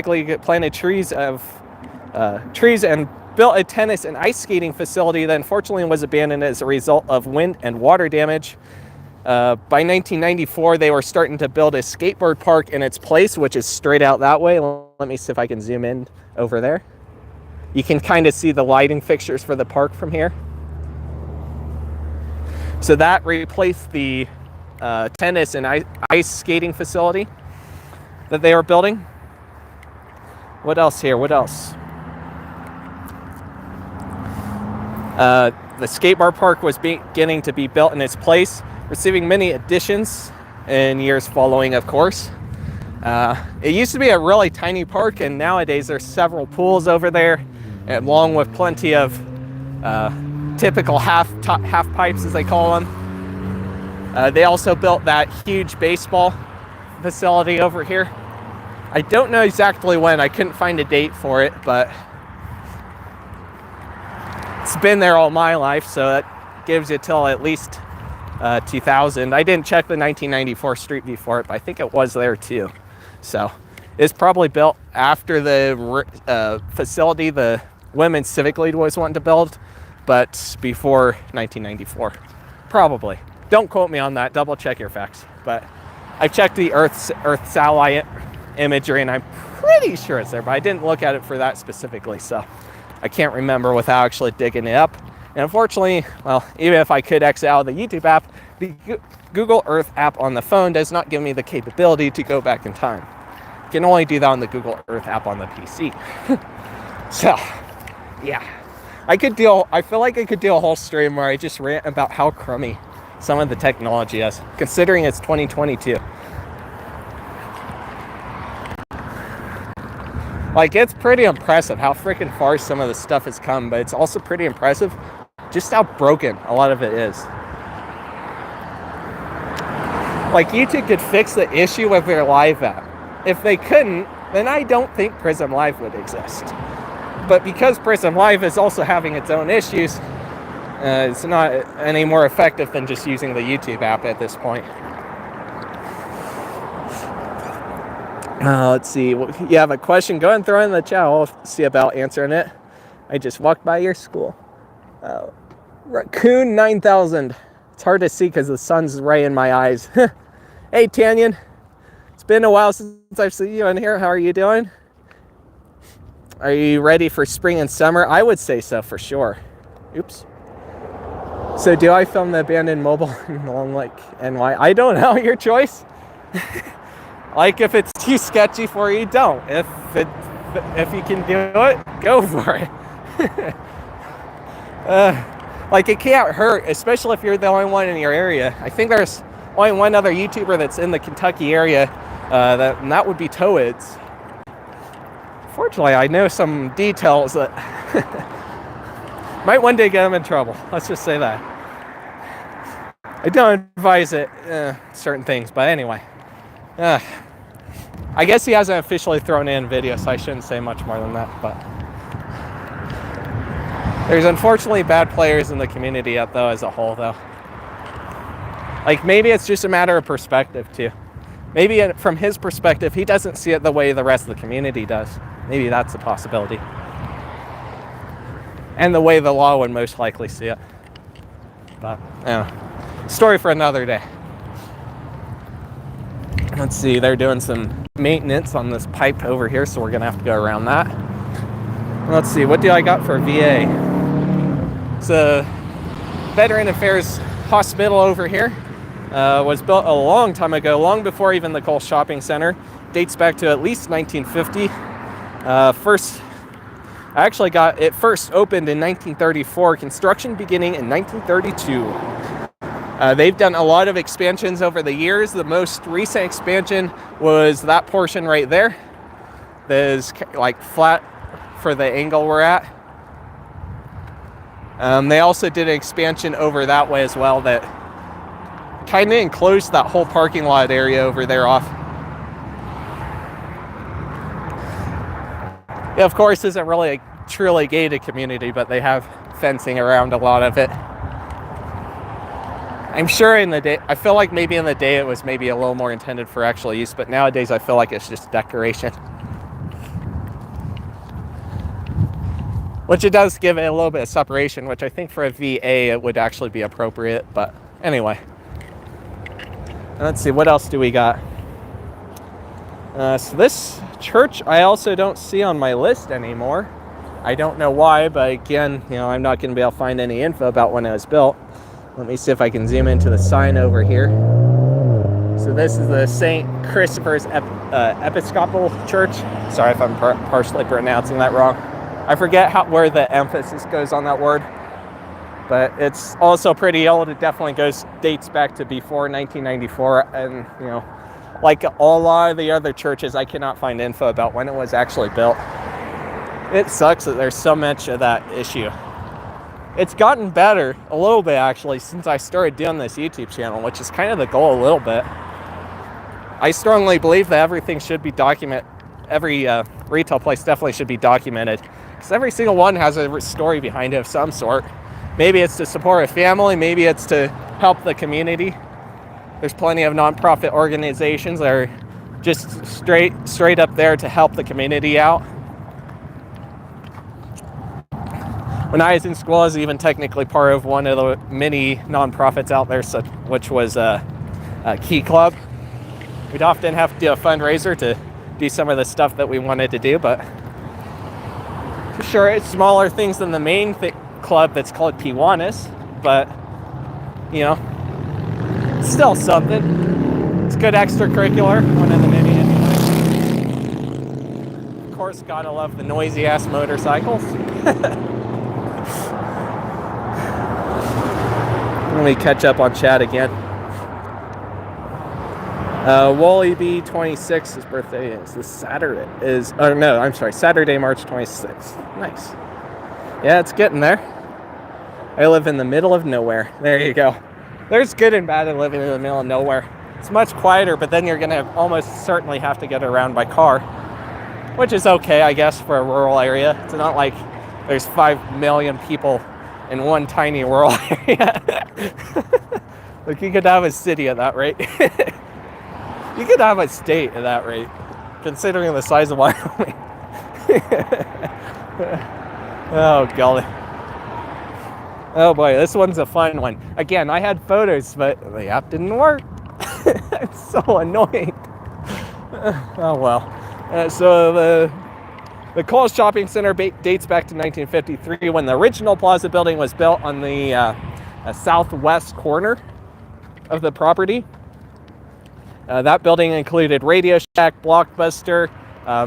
League planted trees and built a tennis and ice skating facility that unfortunately was abandoned as a result of wind and water damage. By 1994, they were starting to build a skateboard park in its place, which is straight out that way. Let me see if I can zoom in over there. You can kind of see the lighting fixtures for the park from here. So that replaced the tennis and ice skating facility that they were building. What else here? What else? The skateboard park was beginning to be built in its place, receiving many additions in years following, of course. It used to be a really tiny park, and nowadays there's several pools over there, along with plenty of typical half pipes, as they call them. They also built that huge baseball facility over here. I don't know exactly when. I couldn't find a date for it, but it's been there all my life, so that gives you till at least 2000. I didn't check the 1994 street view for it, but I think it was there too. So it's probably built after the facility the Women's Civic League was wanting to build, but before 1994. Probably. Don't quote me on that. Double check your facts. But I've checked the Earth satellite imagery, and I'm pretty sure it's there, but I didn't look at it for that specifically, so I can't remember without actually digging it up. And unfortunately, well, even if I could exit out of the YouTube app, the Google Earth app on the phone does not give me the capability to go back in time. You can only do that on the Google Earth app on the PC. So, yeah. I feel like I could do a whole stream where I just rant about how crummy some of the technology is, considering it's 2022. Like, it's pretty impressive how freaking far some of the stuff has come, but it's also pretty impressive just how broken a lot of it is. Like, YouTube could fix the issue with their live app. If they couldn't, then I don't think Prism Live would exist. But because Prism Live is also having its own issues, it's not any more effective than just using the YouTube app at this point. Let's see. You have a question? Go ahead and throw it in the chat. I'll see about answering it. I just walked by your school. Raccoon 9000. It's hard to see because the sun's right in my eyes. Hey, Tanyan. It's been a while since I've seen you in here. How are you doing? Are you ready for spring and summer? I would say so, for sure. Oops. So do I film the abandoned mobile in Long Lake, NY? I don't know. Your choice. Like, if it's too sketchy for you, don't. If you can do it, go for it. Like, it can't hurt, especially if you're the only one in your area. I think there's only one other YouTuber that's in the Kentucky area, and that would be Toads. Fortunately, I know some details that might one day get him in trouble. Let's just say that. I don't advise it, certain things, but anyway. I guess he hasn't officially thrown in video, so I shouldn't say much more than that, but there's unfortunately bad players in the community though, as a whole, though. Like, maybe it's just a matter of perspective too. Maybe from his perspective, he doesn't see it the way the rest of the community does. Maybe that's a possibility. And the way the law would most likely see it. But, story for another day. Let's see, they're doing some maintenance on this pipe over here, so we're gonna have to go around that. Let's see, what do I got for VA? It's a Veteran Affairs Hospital over here. Was built a long time ago, long before even the Cole Shopping Center. Dates back to at least 1950. It first opened in 1934, construction beginning in 1932. They've done a lot of expansions over the years. The most recent expansion was that portion right there. That is like flat for the angle we're at. They also did an expansion over that way as well that kind of enclosed that whole parking lot area over there off. Yeah, of course, isn't really a truly gated community, but they have fencing around a lot of it. I'm sure in the day, I feel like maybe in the day it was maybe a little more intended for actual use, but nowadays I feel like it's just decoration. Which it does give it a little bit of separation, which I think for a VA it would actually be appropriate, but anyway. Let's see, what else do we got? So this church I also don't see on my list anymore. I don't know why, but again, I'm not going to be able to find any info about when it was built. Let me see if I can zoom into the sign over here. So this is the St. Christopher's Episcopal Church. Sorry if I'm partially pronouncing that wrong. I forget where the emphasis goes on that word. but it's also pretty old. It definitely dates back to before 1994, and you know, like a lot of the other churches, I cannot find info about when it was actually built. It sucks that there's so much of that issue. It's gotten better a little bit actually since I started doing this YouTube channel, which is kind of the goal a little bit. I strongly believe that everything should be documented. Every retail place definitely should be documented, because every single one has a story behind it of some sort. Maybe it's to support a family, maybe it's to help the community. There's plenty of nonprofit organizations that are just straight up there to help the community out. When I was in school, I was even technically part of one of the many nonprofits out there, which was a Key Club. We'd often have to do a fundraiser to do some of the stuff that we wanted to do, but for sure it's smaller things than the main club that's called P1, but you know, still something. It's good extracurricular, one of the many anyway. Of course, gotta love the noisy ass motorcycles. Let me catch up on chat again. Wally B26, his birthday is this Saturday. Saturday, March 26th. Nice. Yeah, it's getting there. I live in the middle of nowhere. There you go. There's good and bad in living in the middle of nowhere. It's much quieter, but then you're going to almost certainly have to get around by car, which is okay, I guess, for a rural area. It's not like there's 5 million people in one tiny rural area. Like, you could have a city at that rate. You could have a state at that rate, considering the size of Wyoming. Oh, golly. Oh boy, this one's a fun one. Again, I had photos, but the app didn't work. It's so annoying. Oh well. So the Kohl's Shopping Center dates back to 1953, when the original Plaza building was built on the southwest corner of the property. That building included Radio Shack, Blockbuster.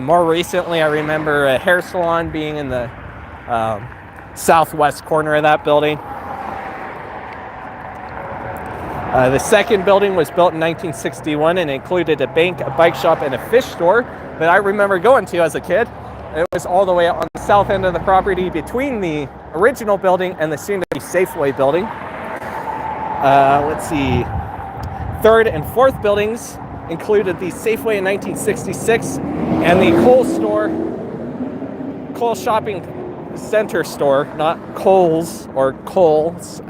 More recently, I remember a hair salon being in the southwest corner of that building. The second building was built in 1961 and included a bank, a bike shop, and a fish store that I remember going to as a kid. It was all the way out on the south end of the property between the original building and the soon-to-be Safeway building. Let's see. Third and fourth buildings included the Safeway in 1966 and the Kohl's Shopping Center store, not Kohl's or Kohl's.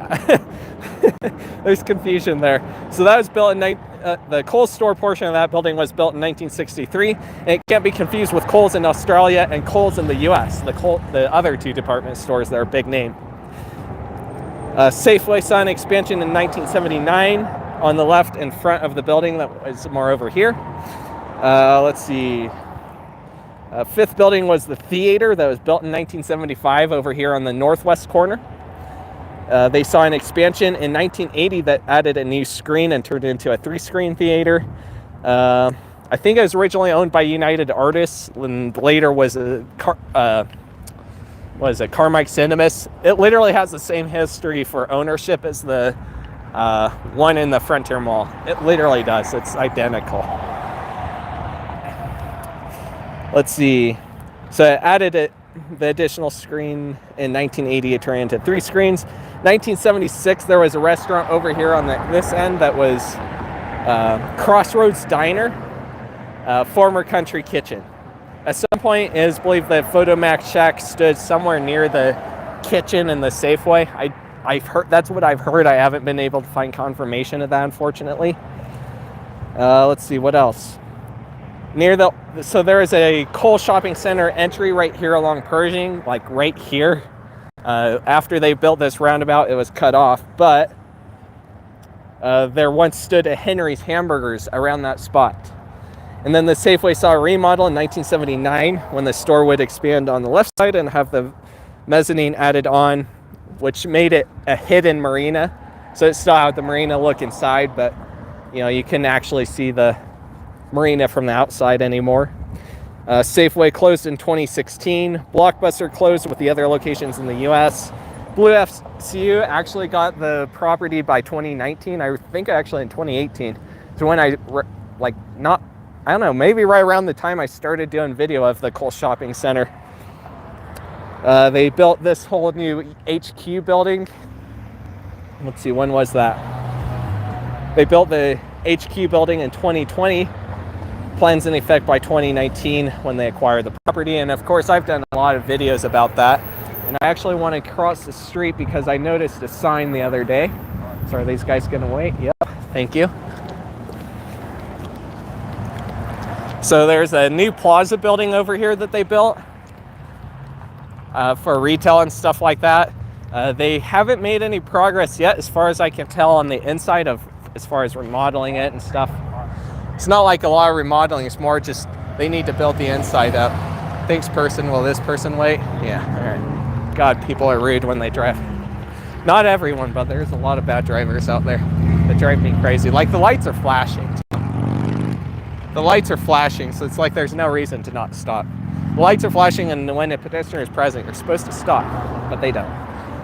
There's confusion there. So that was built in the Kohl's store portion of that building was built in 1963. And it can't be confused with Kohl's in Australia and Kohl's in the U.S. The other two department stores that are big name. Safeway saw an expansion in 1979 on the left in front of the building that was more over here. Let's see. Fifth building was the theater that was built in 1975 over here on the northwest corner. They saw an expansion in 1980 that added a new screen and turned it into a 3-screen theater. I think it was originally owned by United Artists and later was Carmike Cinemas. It literally has the same history for ownership as the one in the Frontier Mall. It literally does. It's identical. Let's see. So it added the additional screen in 1980. It turned into 3 screens. 1976, there was a restaurant over here on this end that was Crossroads Diner, former Country Kitchen. At some point, it is believed that Photomax Shack stood somewhere near the kitchen and the Safeway. I've heard, that's what I've heard. I haven't been able to find confirmation of that, unfortunately. Let's see, what else? So there is a Kohl's Shopping Center entry right here along Pershing, like right here. After they built this roundabout, it was cut off, but there once stood a Henry's Hamburgers around that spot. And then the Safeway saw a remodel in 1979 when the store would expand on the left side and have the mezzanine added on, which made it a hidden marina. So it still had the marina look inside, but you know, you couldn't actually see the marina from the outside anymore. Safeway closed in 2016. Blockbuster closed with the other locations in the U.S. Blue FCU actually got the property by 2019. I think actually in 2018. So when I don't know, maybe right around the time I started doing video of the Cole Shopping Center. They built this whole new HQ building. Let's see, when was that? They built the HQ building in 2020. Plans in effect by 2019 when they acquired the property. And of course, I've done a lot of videos about that. And I actually want to cross the street because I noticed a sign the other day. So are these guys going to wait? Yep, thank you. So there's a new plaza building over here that they built for retail and stuff like that. They haven't made any progress yet, as far as I can tell, on the inside of, as far as remodeling it and stuff. It's not like a lot of remodeling, it's more just they need to build the inside up. Thanks, person. Will this person wait? Yeah, all right. God, people are rude when they drive. Not everyone, but there's a lot of bad drivers out there that drive me crazy. Like, the lights are flashing. The lights are flashing, so it's like there's no reason to not stop. The lights are flashing, and when a pedestrian is present, you're supposed to stop, but they don't.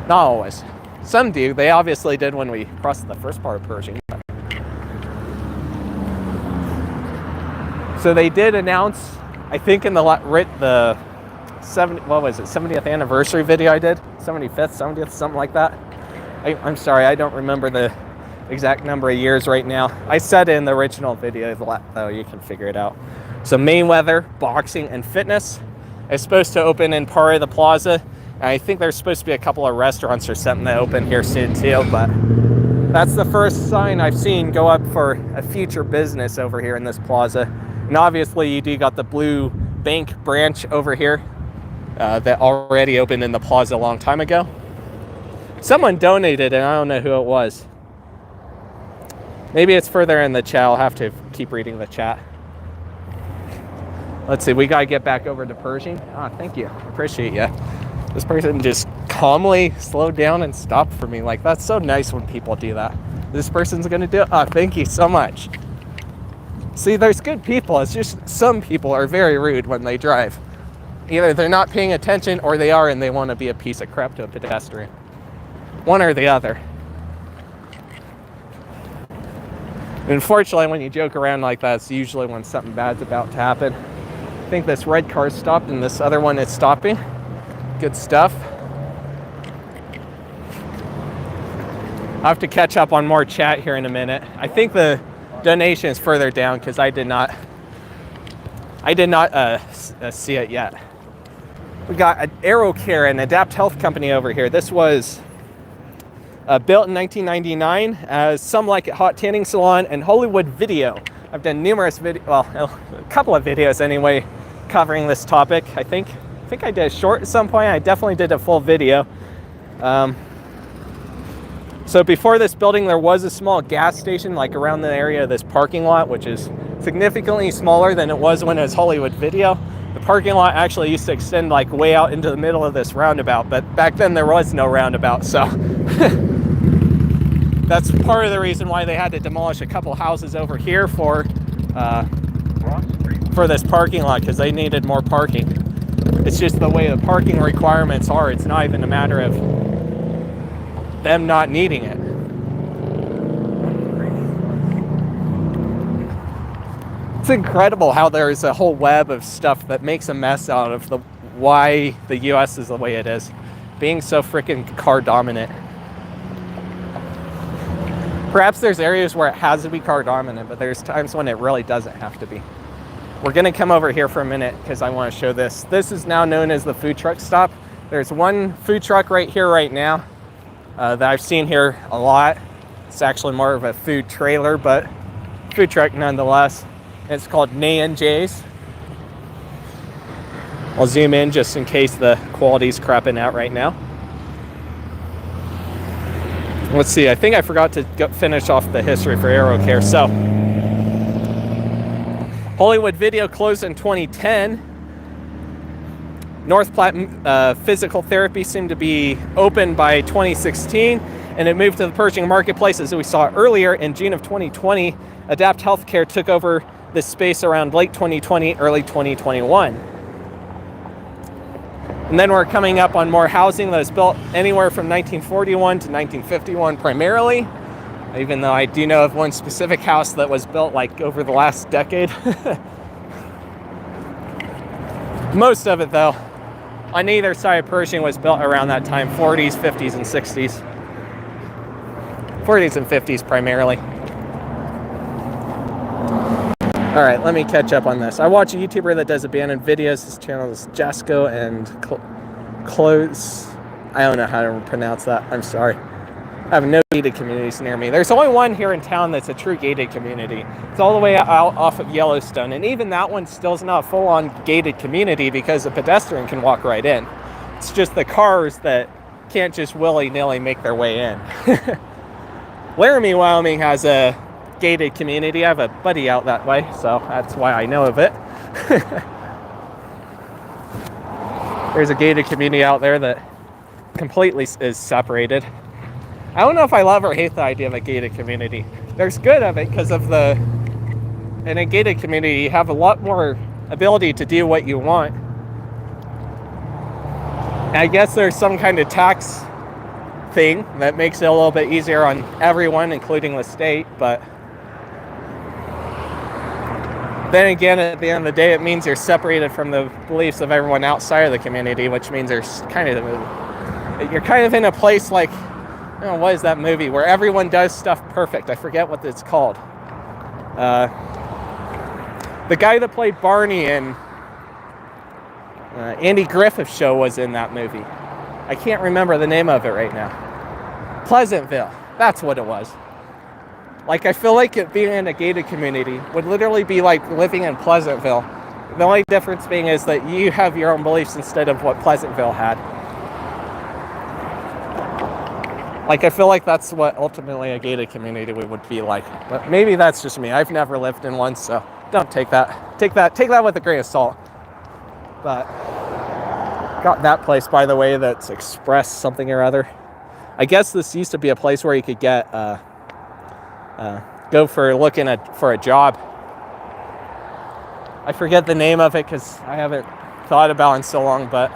Not always. Some do. They obviously did when we crossed the first part of Pershing. So they did announce, I think in the 70th anniversary video I did, 75th, 70th, something like that. I'm sorry, I don't remember the exact number of years right now. I said it in the original video, though, you can figure it out. So Mayweather, boxing, and fitness is supposed to open in part of the plaza. And I think there's supposed to be a couple of restaurants or something that open here soon too, but that's the first sign I've seen go up for a future business over here in this plaza. And obviously you do got the Blue Bank branch over here that already opened in the plaza a long time ago. Someone donated, and I don't know who it was. Maybe it's further in the chat. I'll have to keep reading the chat. Let's see, we gotta get back over to Pershing. Thank you, appreciate you. This person just calmly slowed down and stopped for me. Like, that's so nice when people do that. This person's gonna do it. Thank you so much. See, there's good people. It's just some people are very rude when they drive. Either they're not paying attention or they are and they want to be a piece of crap to a pedestrian. One or the other. Unfortunately, when you joke around like that, it's usually when something bad's about to happen. I think this red car stopped and this other one is stopping. Good stuff. I'll have to catch up on more chat here in a minute. I think the donation is further down because I did not see it yet. We got an AeroCare, an Adapt Health company over here. This was built in 1999 as Some Like It Hot Tanning Salon and Hollywood Video. I've done numerous a couple of videos anyway, covering this topic. I think I did a short at some point. I definitely did a full video. So before this building, there was a small gas station like around the area of this parking lot, which is significantly smaller than it was when it was Hollywood Video. The parking lot actually used to extend like way out into the middle of this roundabout, but back then there was no roundabout, so that's part of the reason why they had to demolish a couple houses over here for this parking lot, because they needed more parking. It's just the way the parking requirements are. It's not even a matter of them not needing it. It's incredible how there's a whole web of stuff that makes a mess out of why the US is the way it is, being so freaking car dominant. Perhaps there's areas where it has to be car dominant, but there's times when it really doesn't have to be. We're gonna come over here for a minute because I want to show this. This is now known as the food truck stop. There's one food truck right here right now that I've seen here a lot. It's actually more of a food trailer, but food truck nonetheless. It's called Nay and Jay's. I'll zoom in just in case the quality's crapping out right now. Let's see, I think I forgot to finish off the history for AeroCare. So, Hollywood Video closed in 2010. North Platte Physical Therapy seemed to be open by 2016, and it moved to the Pershing Marketplace. As we saw earlier, in June of 2020, Adapt Healthcare took over this space around late 2020, early 2021. And then we're coming up on more housing that was built anywhere from 1941 to 1951 primarily, even though I do know of one specific house that was built like over the last decade. Most of it, though, on either side of Pershing was built around that time, 40s, 50s, and 60s. 40s and 50s primarily. All right, let me catch up on this. I watch a YouTuber that does abandoned videos. His channel is Jasco and Close. I don't know how to pronounce that. I'm sorry. I have no gated communities near me. There's only one here in town that's a true gated community. It's all the way out off of Yellowstone, and even that one still is not full-on gated community because a pedestrian can walk right in. It's just the cars that can't just willy-nilly make their way in. Laramie, Wyoming has a gated community. I have a buddy out that way, so that's why I know of it. There's a gated community out there that completely is separated. I don't know if I love or hate the idea of a gated community. There's good of it because of in a gated community, you have a lot more ability to do what you want. And I guess there's some kind of tax thing that makes it a little bit easier on everyone, including the state, but then again, at the end of the day, it means you're separated from the beliefs of everyone outside of the community, which means you're kind of in a place like, I don't know, what is that movie where everyone does stuff perfect? I forget what it's called. The guy that played Barney in Andy Griffith's show was in that movie. I can't remember the name of it right now. Pleasantville. That's what it was. Like, I feel like it being in a gated community would literally be like living in Pleasantville. The only difference being is that you have your own beliefs instead of what Pleasantville had. Like, I feel like that's what ultimately a gated community would be like. But maybe that's just me. I've never lived in one, so don't take that. Take that with a grain of salt. But got that place, by the way, that's Express something or other. I guess this used to be a place where you could get go for for a job. I forget the name of it because I haven't thought about it in so long, but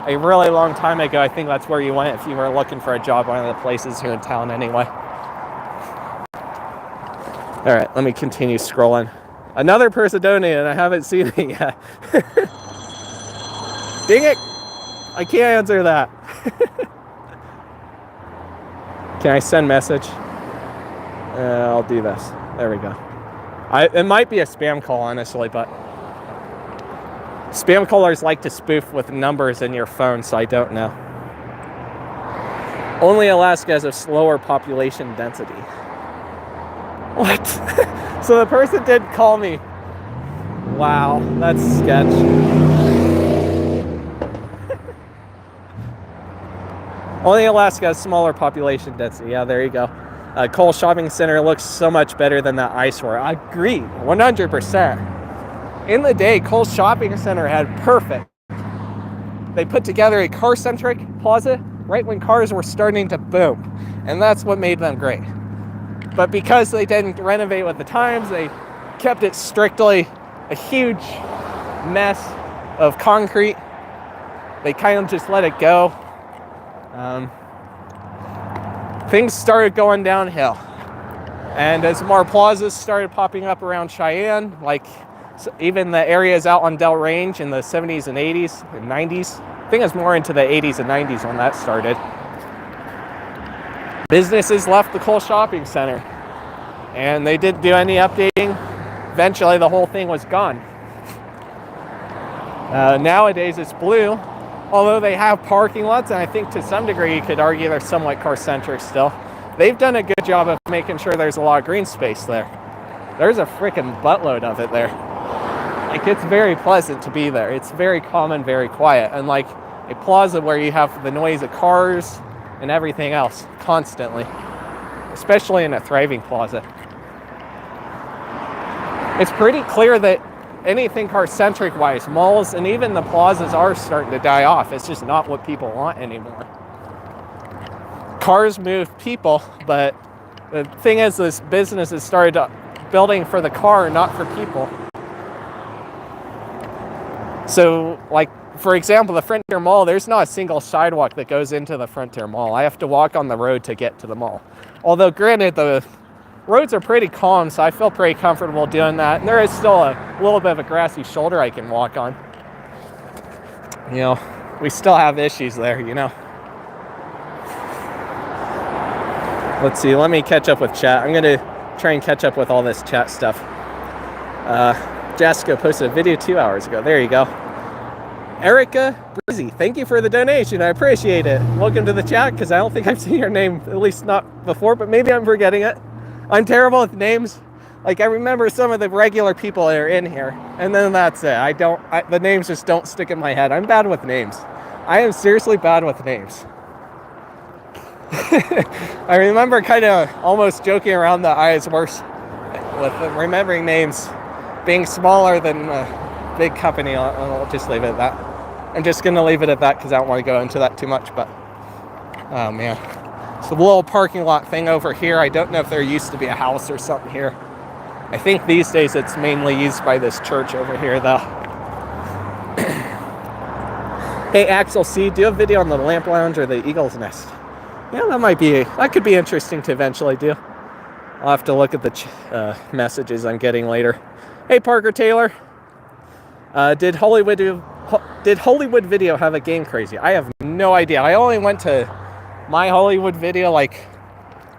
a really long time ago, I think that's where you went if you were looking for a job, one of the places here in town anyway. All right, let me continue scrolling. Another person donated, and I haven't seen it yet. Dang it! I can't answer that. Can I send message? I'll do this. There we go. It might be a spam call, honestly, but spam callers like to spoof with numbers in your phone, so I don't know. Only Alaska has a slower population density. What? So the person did call me. Wow, that's sketch. Only Alaska has smaller population density. Yeah, there you go. Cole Shopping Center looks so much better than that eyesore. I agree, 100%. In the day, Cole Shopping Center had perfect. They put together a car-centric plaza right when cars were starting to boom. And that's what made them great. But because they didn't renovate with the times, they kept it strictly a huge mess of concrete. They kind of just let it go. Things started going downhill. And as more plazas started popping up around Cheyenne, like even the areas out on Del Range in the 70s and 80s and 90s, I think it's more into the 80s and 90s when that started. Businesses left the Cole Shopping Center and they didn't do any updating. Eventually the whole thing was gone. Nowadays it's blue, although they have parking lots, and I think to some degree you could argue they're somewhat car-centric still. They've done a good job of making sure there's a lot of green space there. There's a freaking buttload of it there. Like, it's very pleasant to be there. It's very calm and very quiet, unlike a plaza where you have the noise of cars and everything else constantly, especially in a thriving plaza. It's pretty clear that anything car-centric wise, malls and even the plazas are starting to die off. It's just not what people want anymore. Cars move people, but the thing is, this business has started building for the car, not for people. So, like, for example, the Frontier Mall, there's not a single sidewalk that goes into the Frontier Mall. I have to walk on the road to get to the mall. Although, granted, the roads are pretty calm, so I feel pretty comfortable doing that. And there is still a little bit of a grassy shoulder I can walk on. You know, we still have issues there, you know. Let's see, let me catch up with chat. I'm going to try and catch up with all this chat stuff. Jessica posted a video 2 hours ago. There you go. Erica Breezy, thank you for the donation. I appreciate it. Welcome to the chat, because I don't think I've seen your name, at least not before, but maybe I'm forgetting it. I'm terrible with names. Like, I remember some of the regular people that are in here, and then that's it. The names just don't stick in my head. I'm bad with names. I am seriously bad with names. I remember kind of almost joking around that I was worse with remembering names being smaller than a big company. I'll just leave it at that. I'm just going to leave it at that because I don't want to go into that too much, but oh man. It's a little parking lot thing over here. I don't know if there used to be a house or something here. I think these days it's mainly used by this church over here though. Hey Axel C, do a video on the Lamp Lounge or the Eagle's Nest? Yeah, that could be interesting to eventually do. I'll have to look at the messages I'm getting later. Hey Parker Taylor, did Hollywood Video have a Game Crazy? I have no idea. I only went to my Hollywood Video like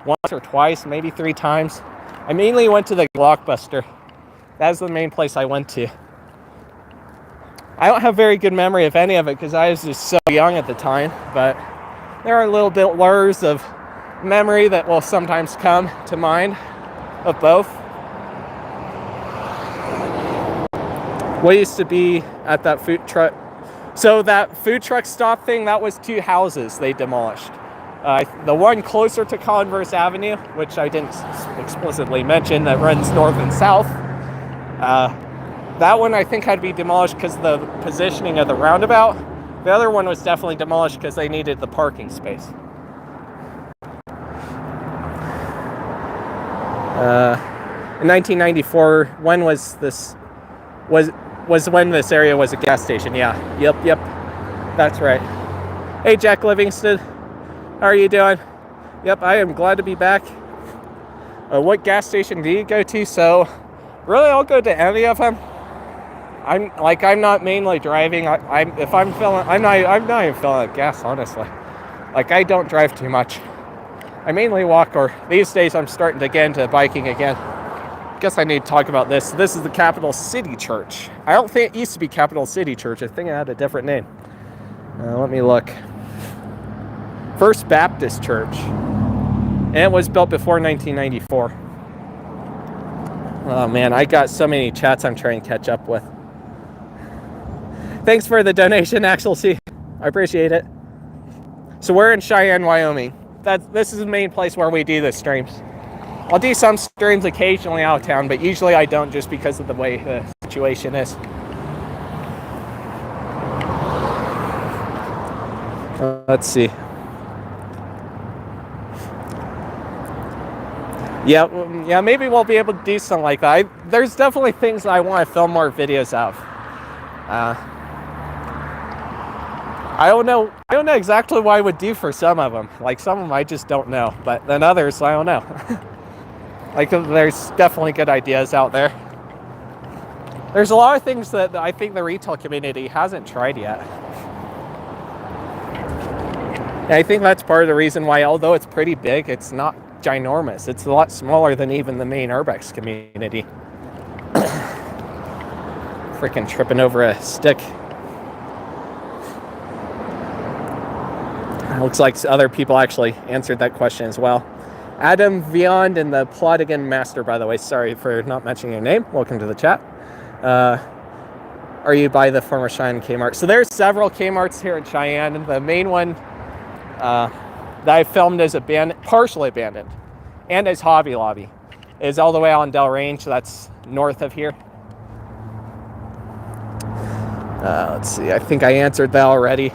once or twice, maybe 3 times. I mainly went to the Blockbuster. That's the main place I went to. I don't have very good memory of any of it because I was just so young at the time, but there are little bit blurs of memory that will sometimes come to mind of both. What used to be at that food truck? So that food truck stop thing, that was 2 houses they demolished. The one closer to Converse Avenue, which I didn't explicitly mention, that runs north and south. That one I think had to be demolished because of the positioning of the roundabout. The other one was definitely demolished because they needed the parking space. In 1994, when was this? Was when this area was a gas station? Yeah. Yep. That's right. Hey, Jack Livingston. How are you doing? Yep, I am glad to be back. What gas station do you go to? So, really, I'll go to any of them. I'm not mainly driving. I'm not even filling up gas, honestly. Like, I don't drive too much. I mainly walk, or these days I'm starting to get into biking again. Guess I need to talk about this. This is the Capital City Church. I don't think it used to be Capital City Church. I think it had a different name. Let me look. First Baptist Church. And it was built before 1994. Oh man, I got so many chats I'm trying to catch up with. Thanks for the donation, Axel C. I appreciate it. So we're in Cheyenne, Wyoming. This is the main place where we do the streams. I'll do some streams occasionally out of town, but usually I don't just because of the way the situation is. Let's see. Yeah, maybe we'll be able to do something like that. There's definitely things I want to film more videos of. I don't know exactly what I would do for some of them. Like some of them I just don't know, but then others I don't know. Like there's definitely good ideas out there. There's a lot of things that I think the retail community hasn't tried yet. And I think that's part of the reason why, although it's pretty big, it's not ginormous. It's a lot smaller than even the main urbex community. Freaking tripping over a stick. It looks like other people actually answered that question as well. Adam Viond and the Plodigan Master, by the way, sorry for not mentioning your name. Welcome to the chat. Are you by the former Cheyenne Kmart? So there's several Kmarts here in Cheyenne, and the main one that I filmed as partially abandoned, and as Hobby Lobby, is all the way out on Del Range. So that's north of here. Let's see. I think I answered that already.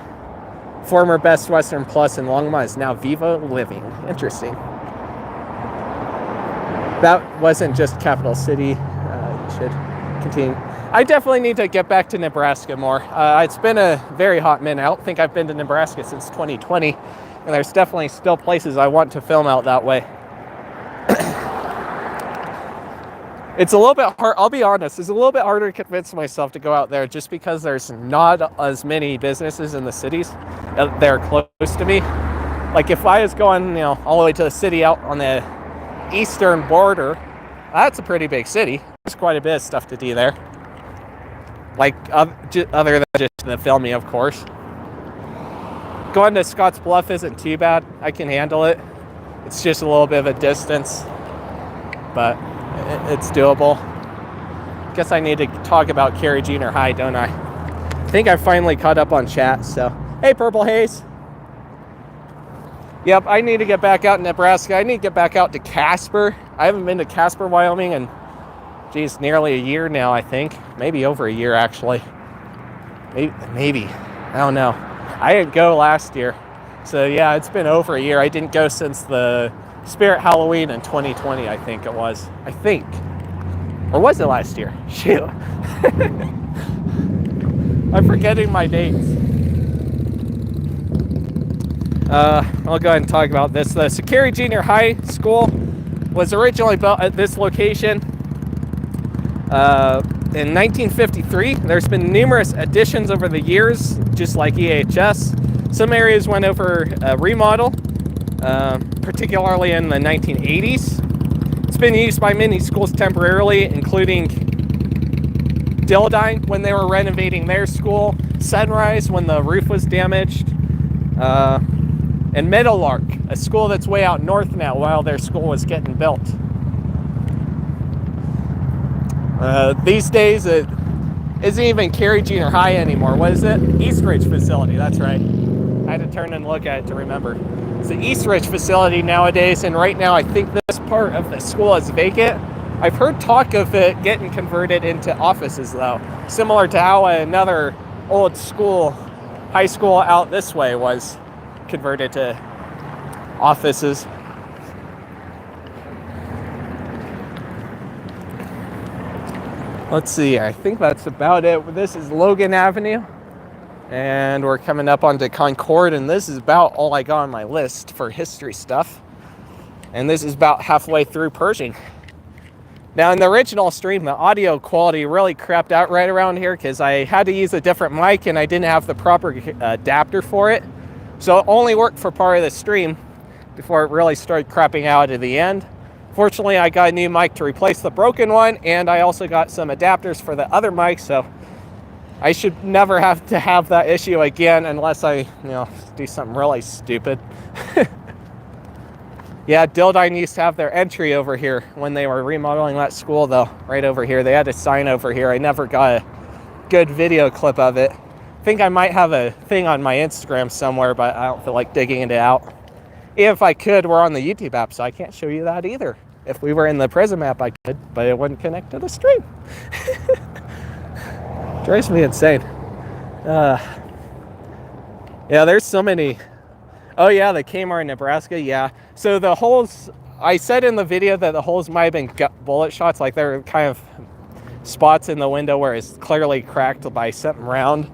Former Best Western Plus in Longmont is now Viva Living. Interesting. That wasn't just Capital City. Should continue. I definitely need to get back to Nebraska more. It's been a very hot minute. I don't think I've been to Nebraska since 2020, and there's definitely still places I want to film out that way. It's a little bit hard, I'll be honest, it's a little bit harder to convince myself to go out there just because there's not as many businesses in the cities that are close to me. Like if I was going, you know, all the way to the city out on the eastern border, that's a pretty big city. There's quite a bit of stuff to do there. Like other than just the filming, of course. Going to Scotts Bluff isn't too bad. I can handle it. It's just a little bit of a distance, but it's doable. Guess I need to talk about Cary Junior High, don't I? I think I finally caught up on chat, so. Hey, Purple Haze. Yep, I need to get back out in Nebraska. I need to get back out to Casper. I haven't been to Casper, Wyoming in, geez, nearly a year now, I think. Maybe over a year, actually. Maybe. I don't know. I didn't go last year. So, yeah, it's been over a year. I didn't go since the Spirit Halloween in 2020, I think it was. I think. Or was it last year? Shoot. I'm forgetting my dates. I'll go ahead and talk about this. The Cary Junior High School was originally built at this location in 1953. There's been numerous additions over the years, just like EHS. Some areas went over a remodel, particularly in the 1980s. It's been used by many schools temporarily, including Dildine when they were renovating their school, Sunrise when the roof was damaged, and Meadowlark, a school that's way out north now while their school was getting built. These days, it isn't even Cary Junior High anymore. What is it? Eastridge facility, that's right. I had to turn and look at it to remember. It's the Eastridge facility nowadays, and right now I think this part of the school is vacant. I've heard talk of it getting converted into offices, though, similar to how another old school, high school out this way was converted to offices. Let's see, I think that's about it. This is Logan Avenue, and we're coming up onto Concord, and this is about all I got on my list for history stuff. And this is about halfway through Pershing. Now, in the original stream, the audio quality really crapped out right around here because I had to use a different mic and I didn't have the proper adapter for it. So it only worked for part of the stream before it really started crapping out at the end. Fortunately, I got a new mic to replace the broken one, and I also got some adapters for the other mic, so I should never have to have that issue again unless I, do something really stupid. Yeah, Dildine used to have their entry over here when they were remodeling that school, though, right over here. They had a sign over here. I never got a good video clip of it. I think I might have a thing on my Instagram somewhere, but I don't feel like digging it out. If I could, we're on the YouTube app, so I can't show you that either. If we were in the Prism app, I could, but it wouldn't connect to the stream. Drives me insane. Yeah, there's so many. Oh yeah, the Kmart in Nebraska, yeah. So the holes, I said in the video that the holes might have been bullet shots, like they're kind of spots in the window where it's clearly cracked by something round.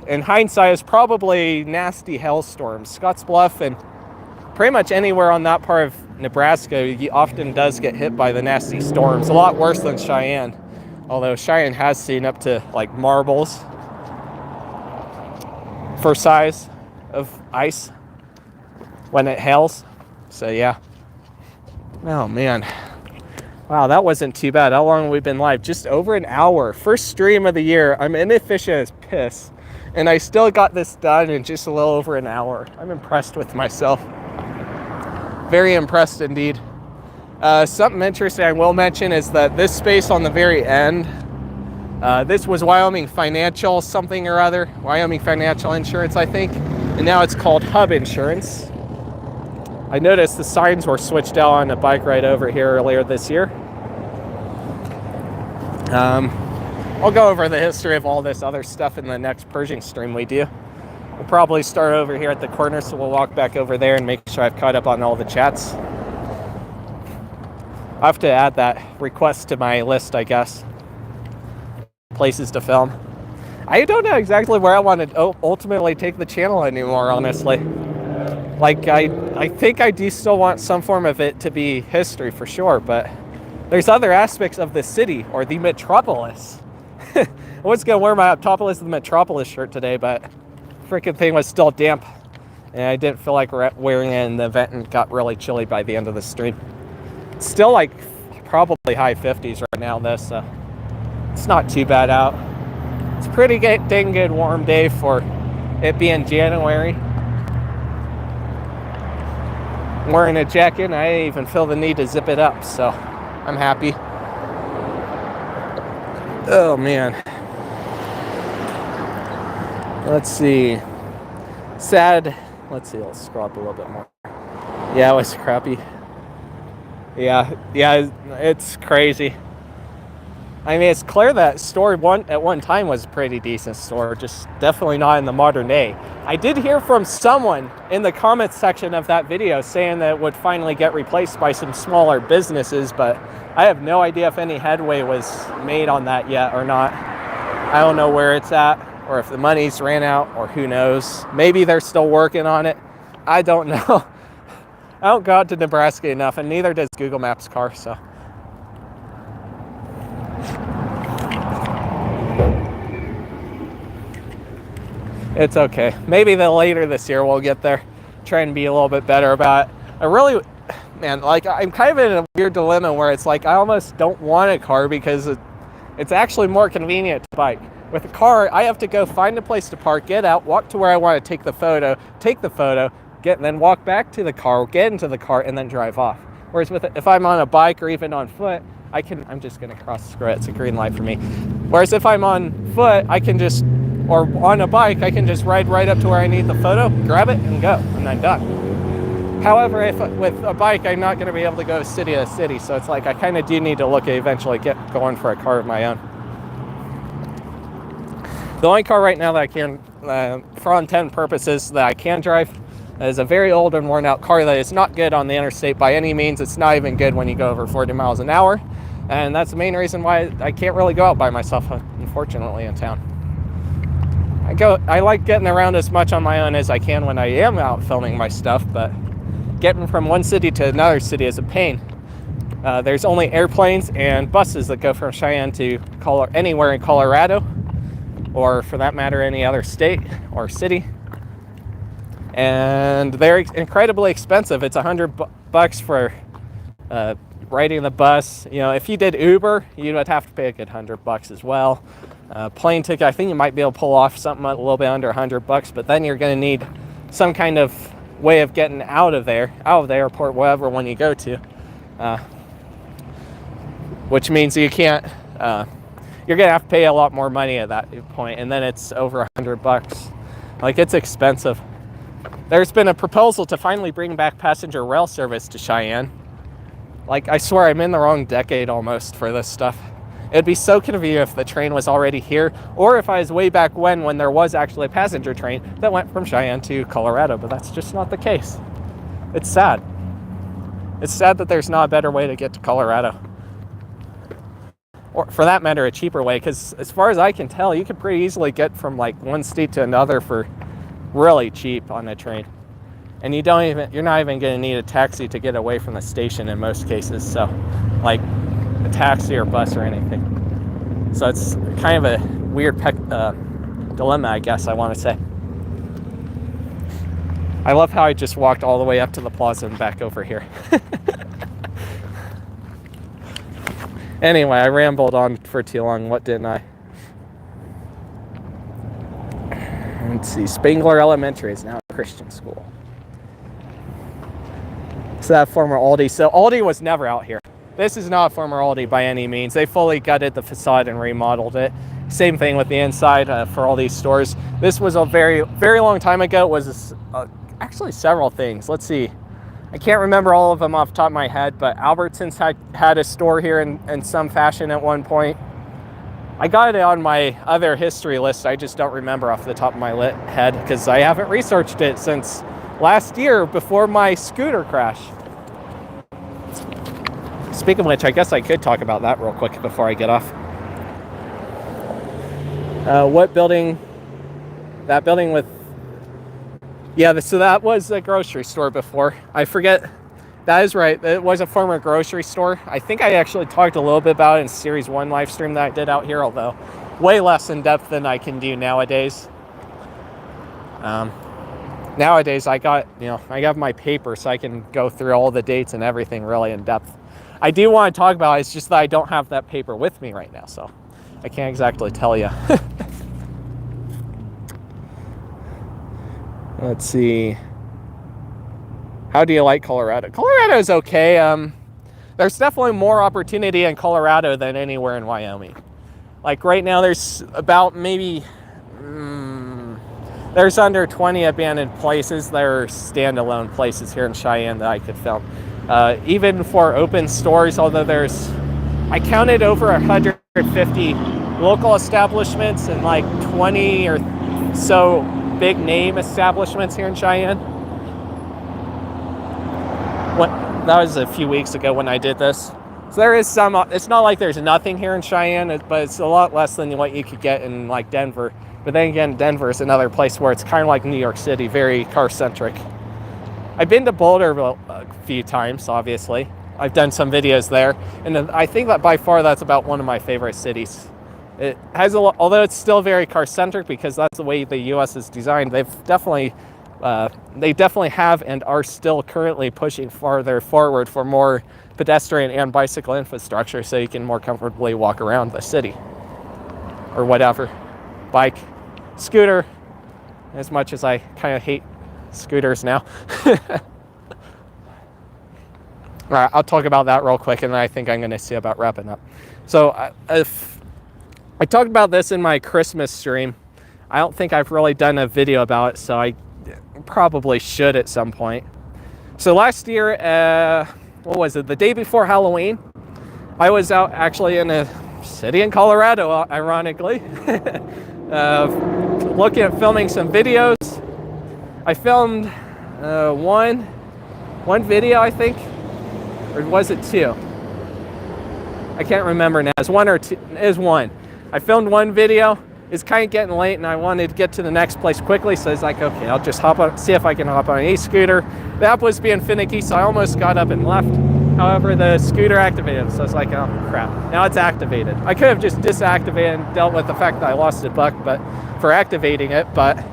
In hindsight, it's probably nasty hailstorms. Scottsbluff and pretty much anywhere on that part of Nebraska often does get hit by the nasty storms. A lot worse than Cheyenne. Although Cheyenne has seen up to like marbles for size of ice when it hails. So yeah. Oh man. Wow, that wasn't too bad. How long have we been live? Just over an hour. First stream of the year. I'm inefficient as piss. And I still got this done in just a little over an hour. I'm impressed with myself. Very impressed indeed. Something interesting I will mention is that this space on the very end, this was Wyoming Financial something or other. Wyoming Financial Insurance, I think. And now it's called Hub Insurance. I noticed the signs were switched out on a bike ride over here earlier this year. I'll go over the history of all this other stuff in the next Pershing stream we do. We'll probably start over here at the corner, so we'll walk back over there and make sure I've caught up on all the chats. I have to add that request to my list, I guess. places to film. I don't know exactly where I want to ultimately take the channel anymore, honestly. Like, I think I do still want some form of it to be history for sure, but there's other aspects of the city, or the metropolis. I was going to wear my Optopolis the Metropolis shirt today, but freaking thing was still damp, and I didn't feel like wearing it in the event, and got really chilly by the end of the stream. It's still like probably high 50s right now, though, so it's not too bad out. It's a pretty dang good warm day for it being January. I'm wearing a jacket, and I didn't even feel the need to zip it up, so I'm happy. Oh man. Let's see. Sad. Let's see, let's scroll up a little bit more. Yeah, it was crappy. Yeah, it's crazy. I mean, it's clear that store at one time was a pretty decent store, just definitely not in the modern day. I did hear from someone in the comments section of that video saying that it would finally get replaced by some smaller businesses, but I have no idea if any headway was made on that yet or not. I don't know where it's at, or if the money's ran out, or who knows. Maybe they're still working on it. I don't know. I don't go out to Nebraska enough, and neither does Google Maps car, so. It's okay. Maybe later this year we'll get there. Try and be a little bit better about it. I really, man, like, I'm kind of in a weird dilemma where it's like I almost don't want a car because it's actually more convenient to bike. With a car, I have to go find a place to park, get out, walk to where I want to take the photo, then walk back to the car, get into the car, and then drive off. Whereas if I'm on a bike or even on foot, I'm just going to cross the screw. It's a green light for me. Whereas if I'm on foot, or on a bike, I can just ride right up to where I need the photo, grab it, and go, and I'm done. However, with a bike, I'm not going to be able to go city to city, so it's like I kind of do need to look at eventually get going for a car of my own. The only car right now that I can, for all intent purposes, that I can drive is a very old and worn out car that is not good on the interstate by any means. It's not even good when you go over 40 miles an hour, and that's the main reason why I can't really go out by myself, unfortunately, in town. I like getting around as much on my own as I can when I am out filming my stuff, but getting from one city to another city is a pain. There's only airplanes and buses that go from Cheyenne to anywhere in Colorado, or for that matter, any other state or city. And they're incredibly expensive. It's $100 for riding the bus. You know, if you did Uber, you would have to pay a good $100 as well. Plane ticket, I think you might be able to pull off something a little bit under $100, but then you're going to need some kind of way of getting out of the airport, wherever one you go to, which means you can't. You're going to have to pay a lot more money at that point, and then it's over $100. Like, it's expensive. There's been a proposal to finally bring back passenger rail service to Cheyenne. Like, I swear I'm in the wrong decade almost for this stuff. It'd be so convenient if the train was already here, or if I was way back when there was actually a passenger train that went from Cheyenne to Colorado, but that's just not the case. It's sad. It's sad that there's not a better way to get to Colorado. Or for that matter, a cheaper way, because as far as I can tell, you could pretty easily get from like one state to another for really cheap on a train. And you're not even going to need a taxi to get away from the station in most cases, so like a taxi or bus or anything. So it's kind of a weird dilemma, I guess I want to say. I love how I just walked all the way up to the plaza and back over here. Anyway, I rambled on for too long. What didn't I? Let's see. Spangler Elementary is now a Christian school. So that former Aldi. So Aldi was never out here. This is not a former Aldi by any means. They fully gutted the facade and remodeled it. Same thing with the inside for all these stores. This was a very, very long time ago. It was actually several things. Let's see. I can't remember all of them off the top of my head, but Albertsons had a store here in some fashion at one point. I got it on my other history list. I just don't remember off the top of my head because I haven't researched it since last year before my scooter crash. Speaking of which, I guess I could talk about that real quick before I get off. What building? That building with... Yeah, so that was a grocery store before. I forget. That is right. It was a former grocery store. I think I actually talked a little bit about it in Series 1 live stream that I did out here, although way less in depth than I can do nowadays. Nowadays, I have my paper, so I can go through all the dates and everything really in depth. I do want to talk about it, it's just that I don't have that paper with me right now, so I can't exactly tell you. Let's see. How do you like Colorado? Colorado is okay. There's definitely more opportunity in Colorado than anywhere in Wyoming. Like right now, there's about maybe... there's under 20 abandoned places. There are standalone places here in Cheyenne that I could film. Even for open stores, although I counted over 150 local establishments and like 20 or so big name establishments here in Cheyenne. That was a few weeks ago when I did this. So there is some, it's not like there's nothing here in Cheyenne, but it's a lot less than what you could get in like Denver. But then again, Denver is another place where it's kind of like New York City, very car-centric. I've been to Boulder a few times, obviously. I've done some videos there, and I think that by far that's about one of my favorite cities. It has although it's still very car-centric because that's the way the U.S. is designed. They definitely have and are still currently pushing farther forward for more pedestrian and bicycle infrastructure, so you can more comfortably walk around the city or whatever. Bike, scooter, as much as I kind of hate scooters now. All right, I'll talk about that real quick, and then I think I'm going to see about wrapping up. So if I talked about this in my Christmas stream, I don't think I've really done a video about it, so I probably should at some point. So last year, what was it, the day before Halloween, I was out actually in a city in Colorado, ironically, looking at filming some videos. I filmed one video, I think, or was it two? I can't remember now. It's one or two. It was one. I filmed one video. It's kind of getting late, and I wanted to get to the next place quickly, so I was like, okay, I'll just hop on, see if I can hop on an e-scooter. The app was being finicky, so I almost got up and left. However, the scooter activated, so I was like, oh crap, now it's activated. I could have just disactivated and dealt with the fact that I lost a buck for activating it, but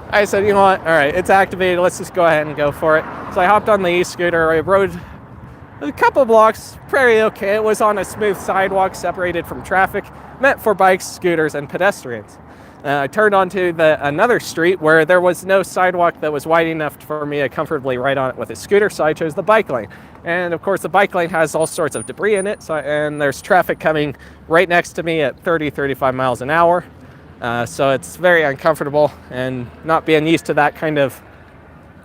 I said, you know what, all right, it's activated, let's just go ahead and go for it. So I hopped on the e-scooter, I rode a couple blocks, pretty okay. It was on a smooth sidewalk separated from traffic, meant for bikes, scooters, and pedestrians. I turned onto another street where there was no sidewalk that was wide enough for me to comfortably ride on it with a scooter, so I chose the bike lane. And of course, the bike lane has all sorts of debris in it, and there's traffic coming right next to me at 35 miles an hour. So it's very uncomfortable, and not being used to that kind of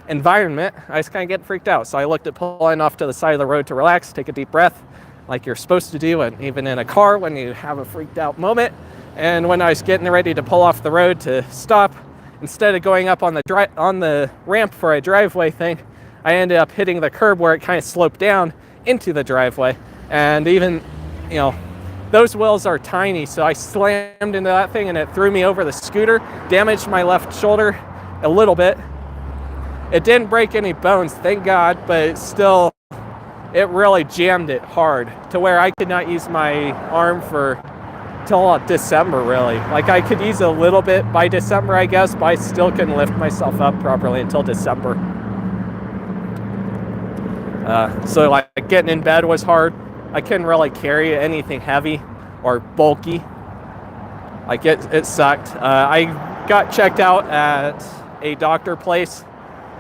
environment, I just kind of get freaked out. So I looked at pulling off to the side of the road to relax, take a deep breath, like you're supposed to do, and even in a car when you have a freaked out moment. And when I was getting ready to pull off the road to stop, instead of going up on the ramp for a driveway thing, I ended up hitting the curb where it kind of sloped down into the driveway. And even, those wheels are tiny, so I slammed into that thing and it threw me over the scooter, damaged my left shoulder a little bit. It didn't break any bones, thank God, but it really jammed it hard to where I could not use my arm till December, really. Like, I could use a little bit by December, I guess, but I still couldn't lift myself up properly until December. So like getting in bed was hard. I couldn't really carry anything heavy or bulky. Like it sucked. I got checked out at a doctor place.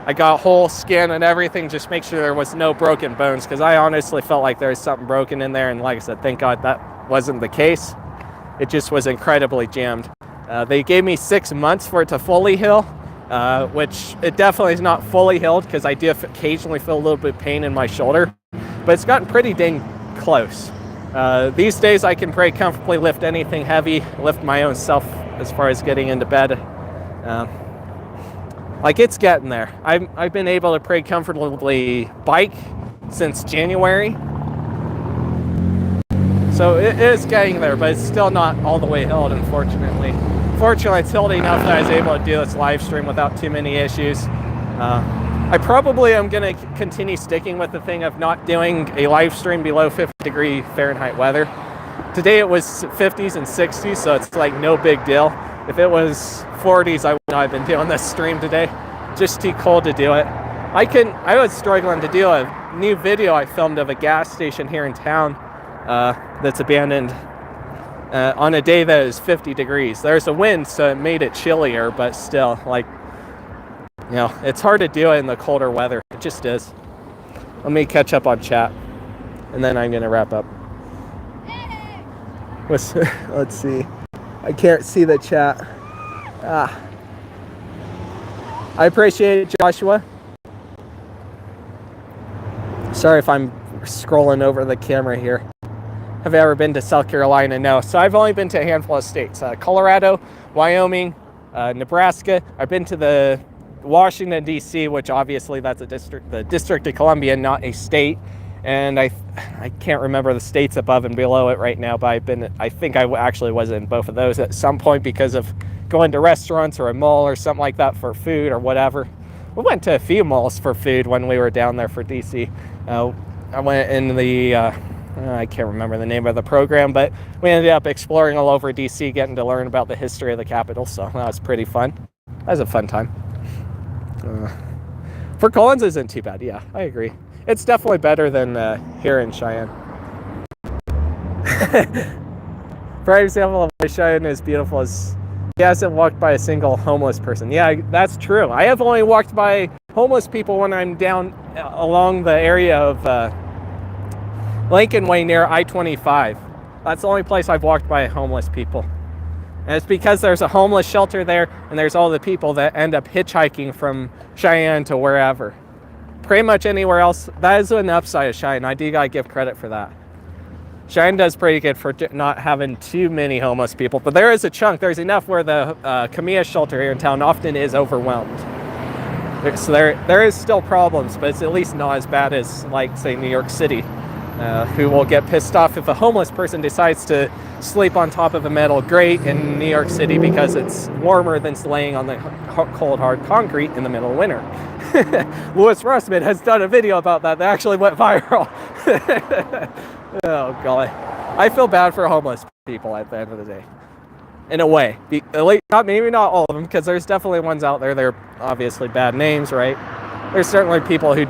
I got a whole scan and everything, just make sure there was no broken bones, because I honestly felt like there was something broken in there, and like I said, thank God that wasn't the case. It just was incredibly jammed. They gave me 6 months for it to fully heal, which it definitely is not fully healed, because I do occasionally feel a little bit of pain in my shoulder, but it's gotten pretty dang close. These days I can pretty comfortably lift anything heavy, lift my own self as far as getting into bed. Like, it's getting there. I've been able to pretty comfortably bike since January. So it is getting there, but it's still not all the way held, unfortunately. Fortunately, it's held enough that I was able to do this live stream without too many issues. I probably am going to continue sticking with the thing of not doing a live stream below 50-degree Fahrenheit weather. Today it was 50s and 60s, so it's like no big deal. If it was 40s, I would not have been doing this stream today. Just too cold to do it. I was struggling to do a new video I filmed of a gas station here in town that's abandoned on a day that is 50 degrees. There's a wind, so it made it chillier, but still, like, you know, it's hard to do it in the colder weather. It just is. Let me catch up on chat, and then I'm going to wrap up. Let's see. I can't see the chat. I appreciate it, Joshua. Sorry if I'm scrolling over the camera here. Have you ever been to South Carolina? No. So I've only been to a handful of states. Colorado, Wyoming, Nebraska. I've been to the Washington, D.C., which obviously that's a district, the District of Columbia, not a state. And I can't remember the states above and below it right now, but I think I actually was in both of those at some point because of going to restaurants or a mall or something like that for food or whatever. We went to a few malls for food when we were down there for DC. I went in the, I can't remember the name of the program, but we ended up exploring all over DC, getting to learn about the history of the capital, so that was pretty fun. That was a fun time. Fort Collins isn't too bad, yeah, I agree. It's definitely better than here in Cheyenne. For example, Cheyenne is beautiful as he hasn't walked by a single homeless person. Yeah, that's true. I have only walked by homeless people when I'm down along the area of Lincoln Way near I-25. That's the only place I've walked by homeless people. And it's because there's a homeless shelter there, and there's all the people that end up hitchhiking from Cheyenne to wherever. Pretty much anywhere else. That is an upside of Cheyenne. I do gotta give credit for that. Cheyenne does pretty good for not having too many homeless people, but there is a chunk. There's enough where the Camilla shelter here in town often is overwhelmed. So there is still problems, but it's at least not as bad as, like, say, New York City, who will get pissed off if a homeless person decides to sleep on top of a metal grate in New York City because it's warmer than laying on the cold, hard concrete in the middle of winter. Louis Russman has done a video about that actually went viral. Oh, golly. I feel bad for homeless people at the end of the day. In a way. Maybe not all of them, because there's definitely ones out there. They're obviously bad names, right? There's certainly people who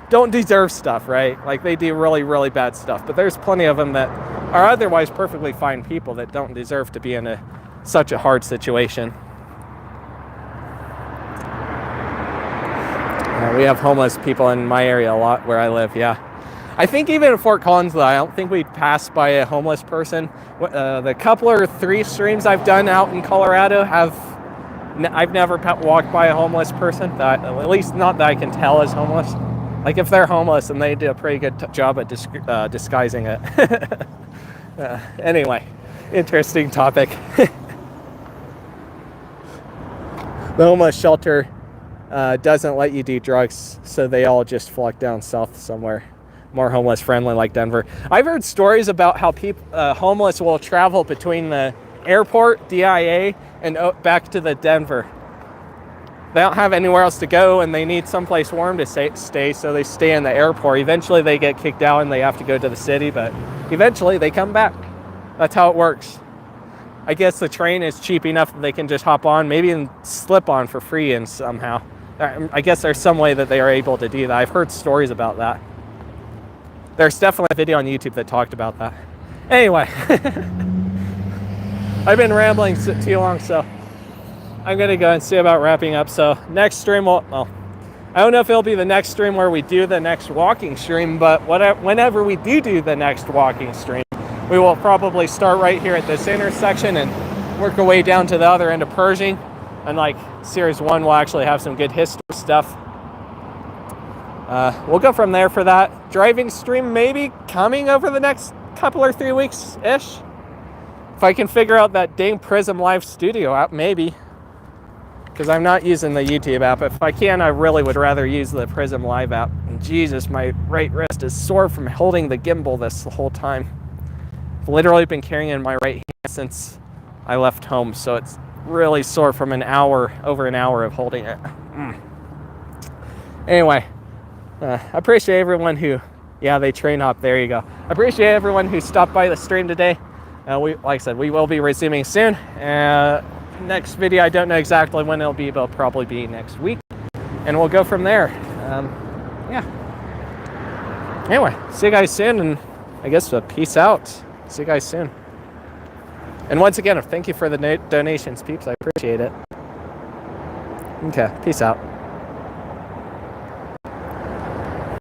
don't deserve stuff, right? Like, they do really, really bad stuff. But there's plenty of them that are otherwise perfectly fine people that don't deserve to be in such a hard situation. We have homeless people in my area a lot where I live, yeah. I think even in Fort Collins, though, I don't think we passed by a homeless person. The couple or three streams I've done out in Colorado I've never walked by a homeless person, at least not that I can tell is homeless. Like, if they're homeless, and they do a pretty good job at disguising it. Anyway, interesting topic. The homeless shelter doesn't let you do drugs, so they all just flock down south somewhere more homeless friendly, like Denver. I've heard stories about how people homeless will travel between the airport, DIA, and back to the Denver. They don't have anywhere else to go, and they need someplace warm to stay, so they stay in the airport. Eventually they get kicked out and they have to go to the city, but eventually they come back. That's how it works. I guess the train is cheap enough that they can just hop on, maybe even slip on for free, and somehow. I guess there's some way that they are able to do that. I've heard stories about that. There's definitely a video on YouTube that talked about that. Anyway, I've been rambling too long, so I'm going to go and see about wrapping up. So next stream I don't know if it'll be the next stream where we do the next walking stream, but whenever we do the next walking stream, we will probably start right here at this intersection and work our way down to the other end of Pershing. And like series 1 will actually have some good history stuff. We'll go from there for that. Driving stream maybe coming over the next couple or 3 weeks-ish. If I can figure out that dang Prism Live Studio app, maybe. because I'm not using the YouTube app. If I can, I really would rather use the Prism Live app. And Jesus, my right wrist is sore from holding the gimbal this whole time. I've literally been carrying it in my right hand since I left home, so it's really sore from over an hour of holding it. Anyway, I appreciate everyone who, they train hop, there you go. I appreciate everyone who stopped by the stream today. Like I said, we will be resuming soon. Next video, I don't know exactly when it'll be, but it'll probably be next week. And we'll go from there. Anyway, see you guys soon, and I guess peace out. See you guys soon. And once again, thank you for the donations, peeps. I appreciate it. Okay, peace out.